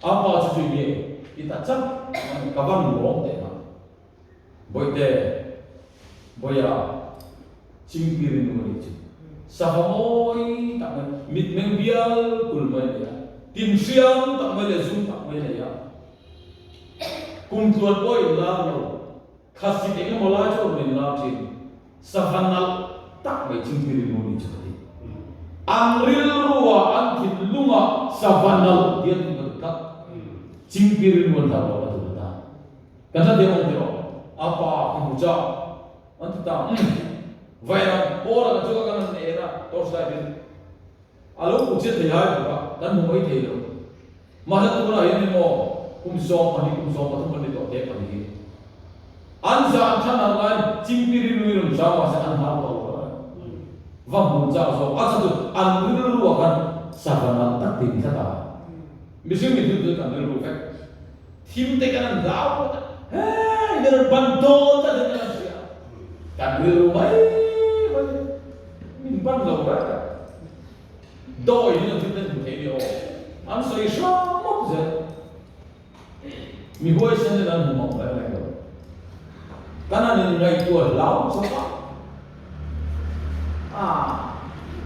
apa cuci dia kita cak kawan long deh boy ya chim biri lu itu sahamoi tak mit membial kulmai dia tim siang tak boleh zoom tak boleh ya cùng tuần bôi la lâu khát sĩ cái mồ la cho mình la trên savanal tak mấy chim phi luôn đi chơi ang ril ruwa ang thịt lunga savanal dia tu berkat chim phi luôn thảo lo tu ta karena dia mau apa kemuja antu ta vậy là cô là chúng ta cần này là tôi sai đi alo cũng chết thì hai rồi kan mau mấy thì rồi mà tu là ini mau kumsom atau mendito te pagi anza chana lain cimpiri luirum sama sa anhar bawa vam munca so asatu anrilu akan sabana taktin kata misim itu kan rilu fek tim te kan dau ini bantu ta dengan sia kan rilu mai min ban lo ra do ini tu ten te dio am so isha mo ze mi hoi sen na mo ba la ko kana ni ngai tu lao so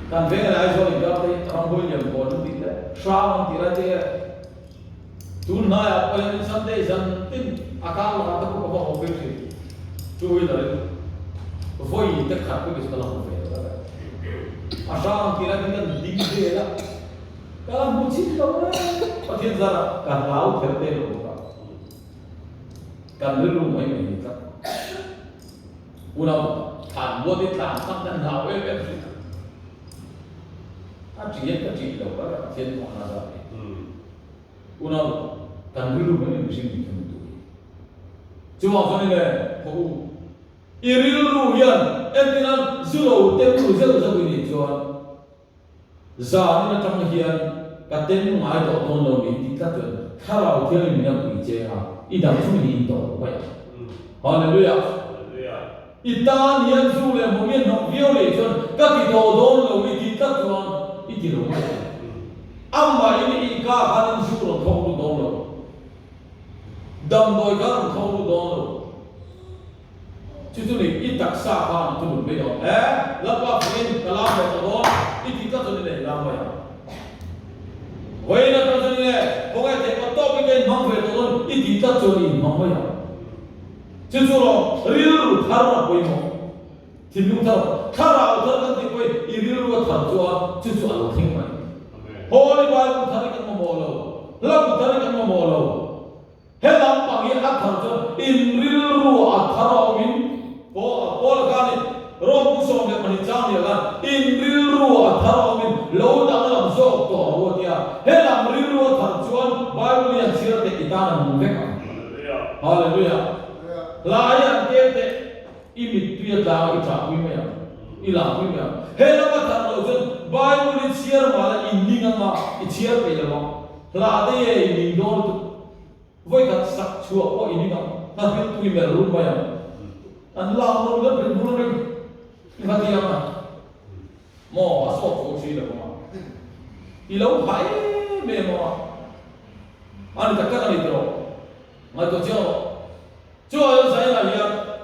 kan ve la jo ni ga te ram hoi ni ko nu ti le shravan ti ra te tu na ya pa ni san te san tin akal la ta ko ba ho pe ti tu hoi la voi te khat ko ki sa la ho ve la shravan ti ra te kan ding de la kala mu chi lo na pathin zara kan lao the te lo kan rilu mai mai ka unau than bo ti than khắp nan hào ve ve chỉ ka chỉ lo ka thiên thọ na ra unau kan rilu mai mai sing ni tu cuma ko ni le ko irilu yan etinan zulo te lu zelo za ni chuan za ni na tam hian ka ten ngai to ton lo ni ti ka tu kharau thiang ni na pi che ha idam chu ni to vậy hallelujah itan hian zu le mo mien no vio le chon ka ti do don lo ni ti ka chuan i ti lo amma ini ka han zu lo thong lu don lo dam doi ka thong lu don lo chu chu ni i tak sa han tu be do la pa fin ka la be do i ti ka chu ni le la ma ya vậy là trong này có cái thể có top cái mong về tôi ít đi tất cho đi mong vậy chứ cho nó riu tháo ra quay mong thì đúng tháo tháo ra tháo cái thì quay riu tháo cho chứ cho nó听mày hồi bài cũng tháo cái mong mò lâu lâu cũng tháo cái mong mò lâu hết làm bằng cái áp tháo cho in riu tháo ra mình có là cái này rồi cũng xong cái mình trang này là in riu tháo ra mình lâu đã làm số tổ rồi kia hết làm riu tháo chuan Bible yang sira te itana muvek hallelujah la ya te imit pia da ita kuime ya ila kuime ya he la ma thar lo chen Bible ni sira mala inninga ma ichia pe la la de ye inning don tu voi ka sak chua ko inninga na pi tu me ru ma ya an la no ga pe bu ri ma ti ya ma mo so ko chi la ma ilau hai me mo anh ta cắt đi rồi, mà tôi cho saya là gì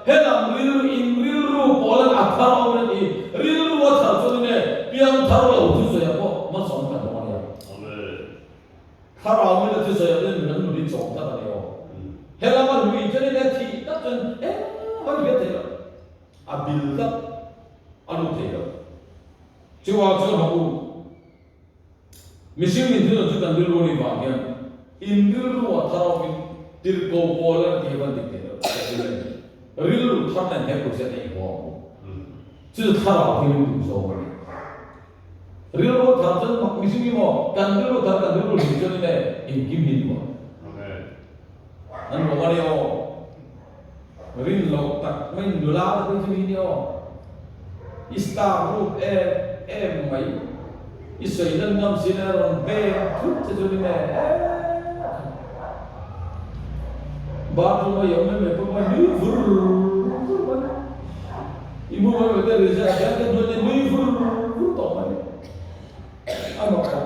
hết làm riu in riu bỏ lên áp tháo ông này riu vào tháo cho nên biang tháo là út rồi à có mất sống cả đó này tháo ông này thì rồi nên mình nuôi sống cả đó này hết làm mà nuôi cho nên là thì tất nhiên anh biết thế rồi bil tất anh biết thế rồi chứ vào họ mình xem mình thấy là chúng ta riu này vào kia Indiru atau dirgo pola di hewan dikte. Rilu thana he proses ini Chứ thara hiu tu so. Rilu thara mak misi mo kan rilu thara kan rilu di sini ne ingkim hidu. An bawani o rin lo tak mai nula ko tu ni o ista group mai isoi nan ngam sinaron be thut chu ni me ba tu mai yom me pa ni vur ibu mai be reza ya ke do ni vur to mai ano ka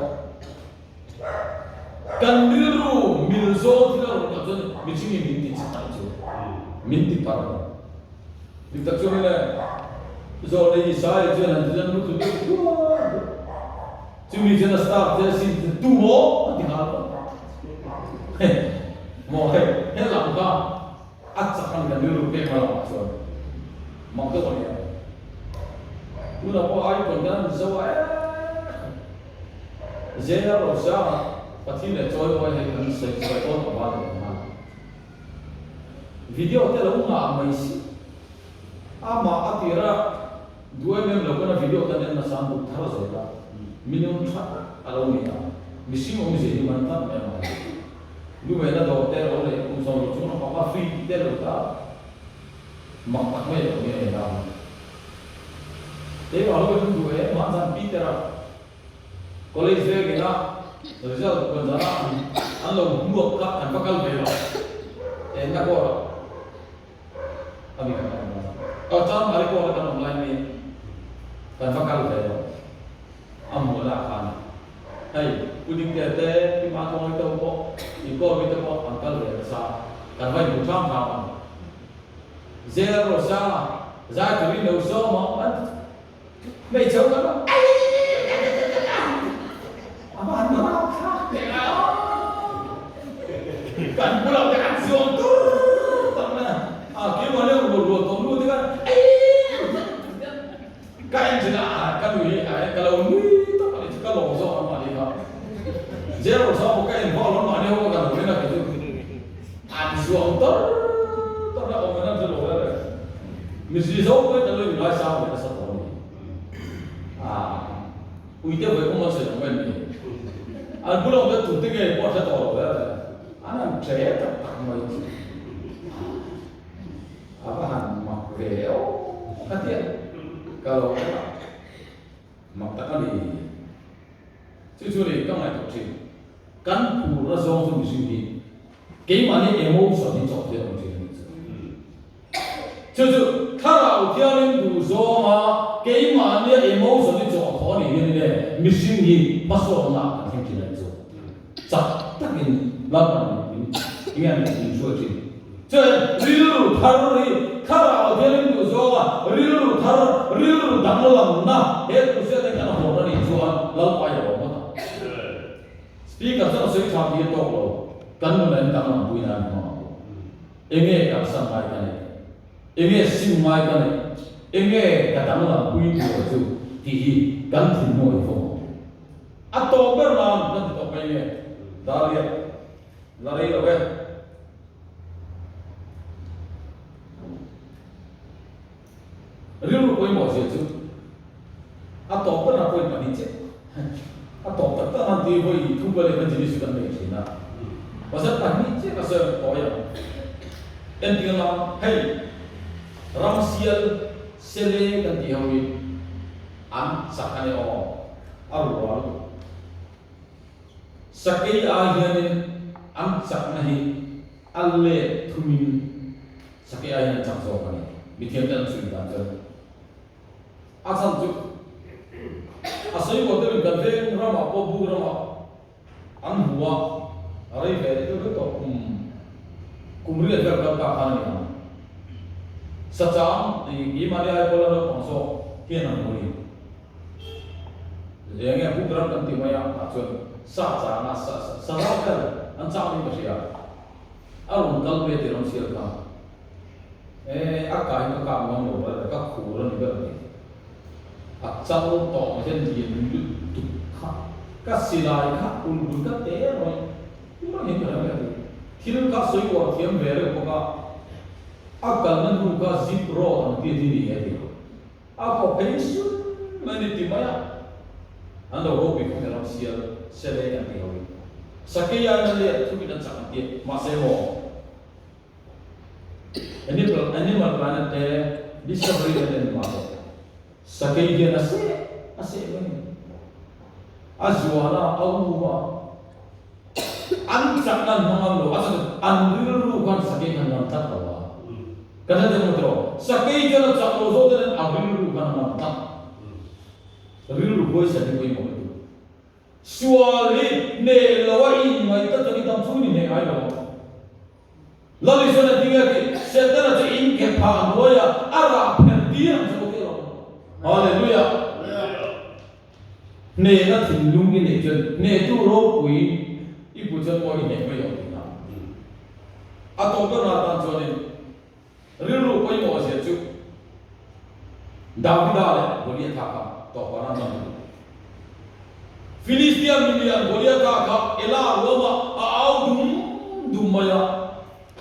kan diru milzo tira ro to mi chi ni minti cha chu minti par di ta chu ni le zo le sai je nan je nu tu tu mi je na start je si tu mo ti ha mo he la ka at sa kan diru pe ma la chu ma ko ni tu na po ai kon dan zo Zena Rosa, pati le joy boy he kan se on ba ma. Video te lo nga mai si. Ama atira dua mem lo kana video kan na sambu thara zela. Minimum tha alo ni ta. Misi mo je ni man ta me ma. Lu me na do te ro le ku so chu no pa free te lo ta. Ma pa me lo ni na. Te alo ni du e ma san pi te ra. College về cái đó, rồi giờ còn giờ anh lồng mua các anh bắt cal về rồi, em đã qua rồi, anh biết không? Ở trong bài qua cái online này, anh bắt cal về rồi, anh mua là ăn, hay, quyết định để cái mà tôi nói tôi có, thì có biết tôi có anh cal về là sao, anh phải một trăm nào, giờ rồi sao, ra từ đi đâu số mà anh, mấy cháu đó. Apa anda kan pulau dengan zion tu, karena kita mana dua tahun tu kan, kain jenak kan ni, kalau ni tak boleh cakap loh so apa ni kan, zero so kain bawah mana orang kan boleh nak itu, zion tu, tak ada orang nak zero ada, mesti so pun kalau ni lah sama dengan satu ni, uite boleh pun masih orang ni. Al pulau tu tinggal pot satu orang, anak saya tak mau itu. Apa han mak veo, katanya kalau mak tak kali, cuci kan nak cuci, kan pura zong tu mesti ni, gimana emosi ni cakap dia macam ni. Cuci kalau dia ni tu zong gimana emosi ni cakap kau ni mesti ni masuk nak kan kita. Chắc takin lapan ini yang suci. Jadi rilu thari thara ajarin tu zoga rilu thar rilu danglam na itu saya dengan orang ini jual lalu payah apa? Speaker tu saya cakap dia tahu lo kan mana danglam punya nama. Ini yang sampai kan ini simai kan ini danglam punya tu tihi ganti mau itu. Atau berlam nanti tak payah. Dalia, lari lawe. Riu koi mo je tu. Atau apa nak koi mani je? Atau apa nanti koi tu boleh menjadi sudah macam pasal mani je pasal koya. Dan tinggal hey, ramsial sele kan dihawi am sakane o aru. Sakai ahian am sak nahi alle thumin sakai ahian chak so kani mithiam tan sui dan jan asam ju asai ko de gadve rama ko bu rama an huwa arai ve to to kumri da ka khani sacham i mali ai bola no pangso hian an muri yang bu gram kan ti maya achun sahaja na sahaja ancam ni macam arun kalbe teron sial ka akai ka mang no ba ka khuran ni ba ni achal to macam ni tu ka silai ka ulbul ka te roi ma ni ka ba ni thil ka soi wa thiam vere ko ka akal nan ru ka zip ro an ti ni ni ako pension mani ti maya anda hobi ko teron sial sele yang dihawi. Sakya na le tu kita cakap dia masih mo. animal planet discovery and market. Sakay dia ase bani. Azwana awuwa. Ancakan mengamlo asal anrilu kan sakay kan nantak bawa. Karena dia mutro sakay dia nak saklo so dan anrilu kan nantak. Rilu boy sakay boy mo. Suali ne lawai mai tatani tamsuni ne ayo. Lalu sana tinggal di setelah tu ingke panoya Arab perdiam seperti itu. Haleluya. Ne na tinlungi ne jen ne tu rokui ibu jen mo ini mo yang tinggal. Atau berapa tahun riru koi mo sejuk. David ada boleh takak to orang mana. Filistia milian boleh takak elah Roma au dum maya.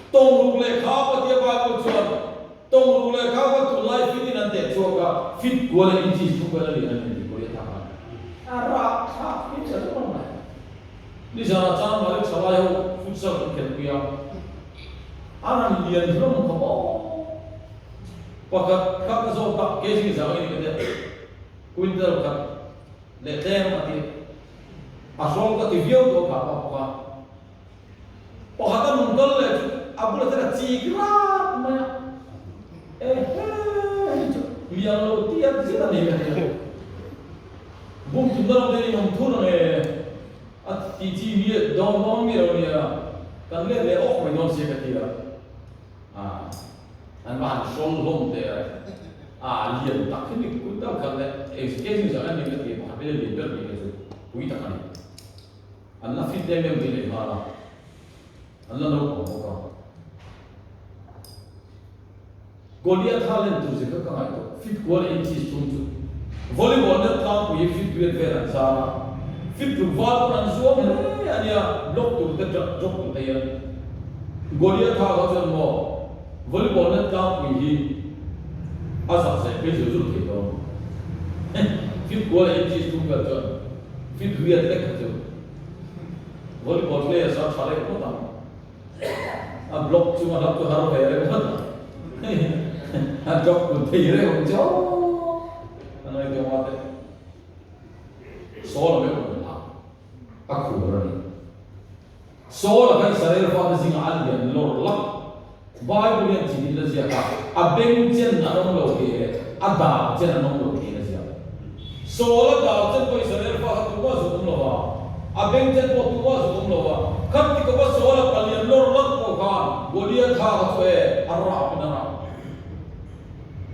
Tong rule kau dia bawa cuan, tong rule kau tu life ini nanti cuaca fit gua lagi cis tu gua lagi nanti boleh tahan. Arah fit satu mana? Di sana jangan balik salah futsal kerja. Anak dia belum kamu. Pakat kau so tak kesi zaman ini kerja. Kuintel kat letem mati. Asal kat video tu apa. Pakatan mungkal le. Abu lah terus cikrat, mana? Liang lo tiap sih ni kan? Bung tu dalam dari yang turun at tiji dia dong dia kan le ok mai non sih katira. An bahan sol hom dia. Liang tak ni kuda kan le. Ekspres misalnya ni katira, apa dia leader ni tu, kui tak ni. An la fit dia memang ni mana? An la lo kau. Goliath talent tu sih kau itu fit gol incis tunjuk. Volleyball net kam punya fit great veteran sama. Fit tu ball pun ansuam ni ania block tu terjak jok tu tayar. Goliath kau macam mo volleyball net kam punya asal saya betul kita. Fit gol incis tunjuk tu fit great lek tu. Volleyball player sah cari apa tak? Block cuma nak tu harap bayar apa? Jok pun tiada jauh, anak itu mati. Soal apa pun aku berani. Soal apa Israel pada singa alien lor lak. Bible yang jadi nasihat. Abeng jen anong logi, ada jen anong logi nasihat. Soal ada jen kau Israel pada tuas hukum loa. Abeng jen kau tuas hukum loa. Kan kita kau soal alien lor lak kau kan. Goliath kau tu arah benar.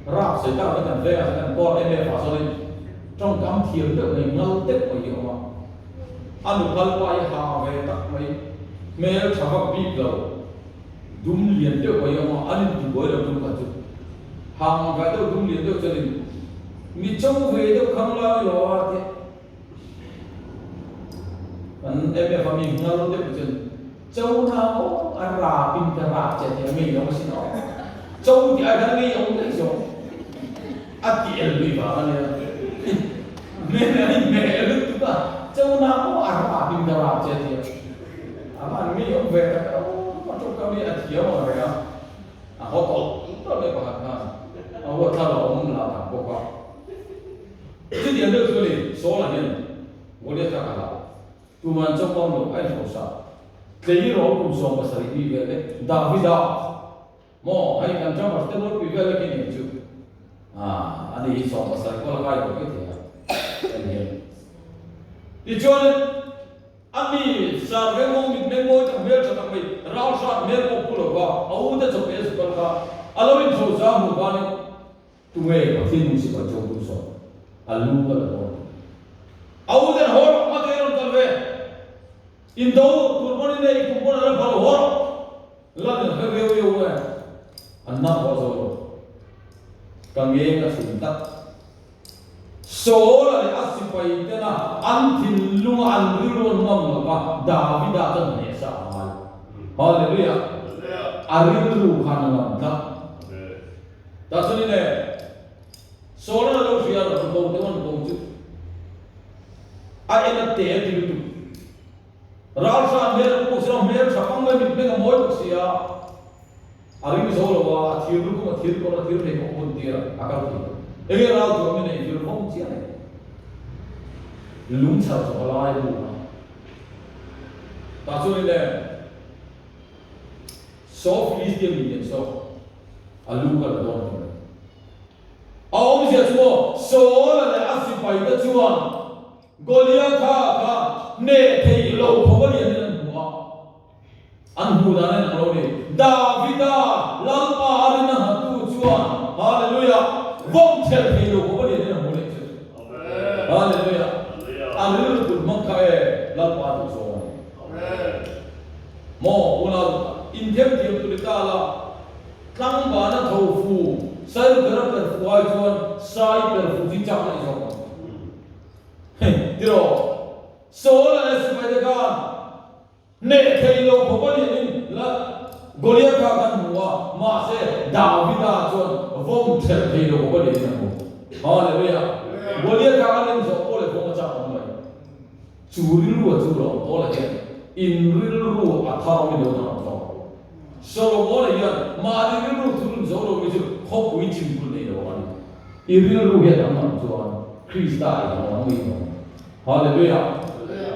Rap sekarang kan saya akan buat MF asalnya trong cam thiền được người ngâu tết của nhiều mà anh được hal quay hà về tắc mấy mẹ cháu học bị lâu đúng liền được của nhiều mà anh được bồi được đúng cả chút hàng cái đó đúng liền được cho nên mi trong về được không lo lo thế anh MF mình ngâu tết của chân châu nào anh rap pin cái rap chạy thì mình đâu có xin nói châu thì ai đang nghe ông đấy rồi ati elwi ba ne me elu tu ba châu nào arah pin darab je dia apa ni ông về ta macam kami ati apa mereka hotel itu le bahkan awak tahu orang lah tak pokok itu dia ada sekali soalan boleh tak kalah tu macam orang lo ai susah jadi orang pun soal pasal ini bela David mo ai kan jawab pasti lo bela kini tu ada isu pasal kalau kaya begitu ya. Dijual, ami sarvemo mitmemo jamel cakap ni, rasa merko pulau ka, awak dah coba sekolah ka, alawin susah mukanya, tuwe pasti mesti baca buku alu kalau, awak dah horok mata yang terwe, Indo turun ini turun ada baru horok, lalu hewe anak bosor. Kami yang suntak, soal asipai tena antin lu anrilu ngam lapa David datang nesa amal. Haleluya. Arilu kan ngam tak. Tapi ni soal lalu siapa berkau teman kau tu. Ayat teh itu. Rasa mer pusing mer sapang mai mitme ngam moi siapa. Ari solo wa thiru ko thiru le ko on tira akal ti. Ege ra tu me nei thiru ko chi ai. Lung sa so la ai bu. Ta so le so Philistine ni so alu ka don. Aom sia chuo so la le asipai ta chuan. Goliath ka ne thei lo ko ba ni an bu. An bu da ne lo ni. Davida lampa arina hatu chuan. Hallelujah. Vom thel thei lo ko ba ni an bu le. Hallelujah. Amen. Tu mangkae lampa tu so. Amen. Mo una inthem tiam tu litala tlang ba na thau fu sai gar per fu ai chuan sai per fu ti chak na so. Tiro so la es pai de ga ne thei lo ko ba ni la Goliath ka kan huwa ma se Davida chuan vom thel thei lo ko ba ni na ko. Hallelujah. Goliath ka kan so ko le ko ma chak ma mai. Churil ru chu lo ko la ke in ril ru a thao mi lo na so. Solomon ya ma ri ru tu zo lo mi chu khop wi chim ku nei lo ani. I ril ru ge dam na chuan Krista ai na mi no. Hallelujah.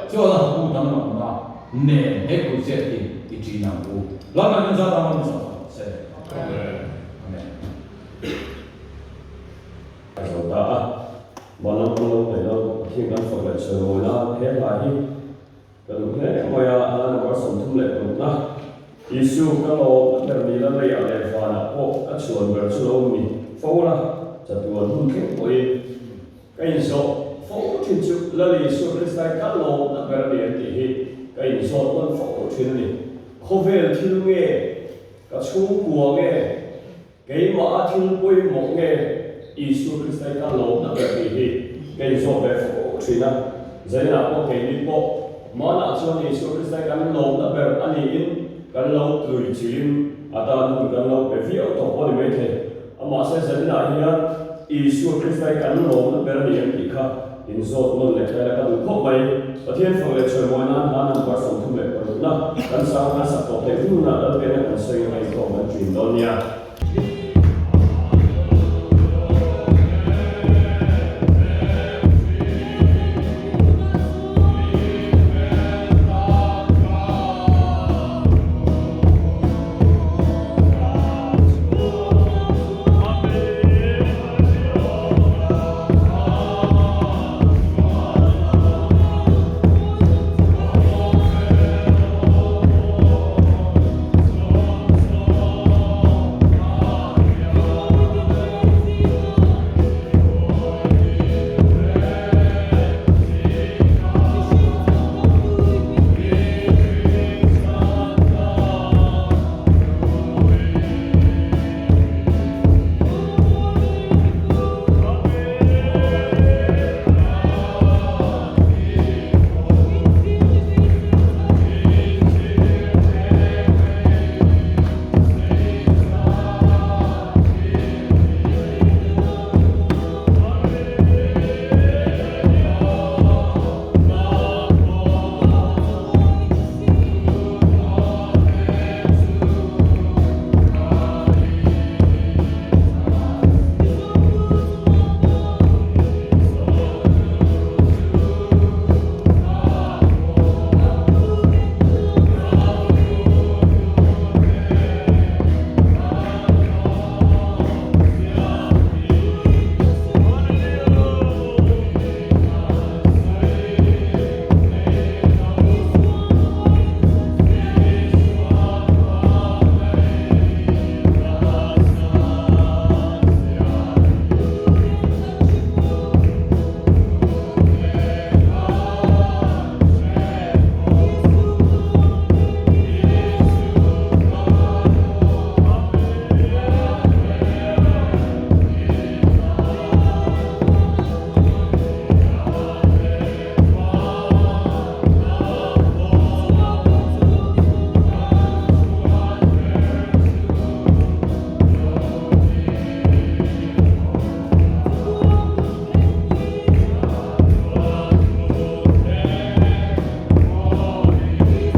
Cho na ku dam na ne he ku se ti chi na ku. La na sa ta ma sa se. Amen. Rồi ta bọn nó không phải đâu khi ngắn phật lại sửa hồi nó thế là hi cái lúc này mọi anh nó có sống thung lệ của nó Giêsu các lô các đi là bây giờ để phá nạp bộ các chuồn về chuồn ông mình phố là chặt tuần hung khí của đi cái số phố chuyên chụp là Giêsu Christ các lô các về điện thì hi cái số tuần phố chuyên đi không về thiên nghe các chú của nghe cái mà thiên quê một nghe Giêsu Christ các lô các về thì hi cái số về phố chuyên á giờ là có thể đi bộ mà là cho Giêsu Christ các lô các về anh in kan lo tui chin ata nu kan lo pe fi auto ko de me ama se se na hian Giêsu Christ kan lo na ber ni ti kha in zo non le kha ka du ko mai pathian fo le choi mo na na na par som thu le ko na kan sa na sa to te tu na da pe na kan se ngai ko man chin don ya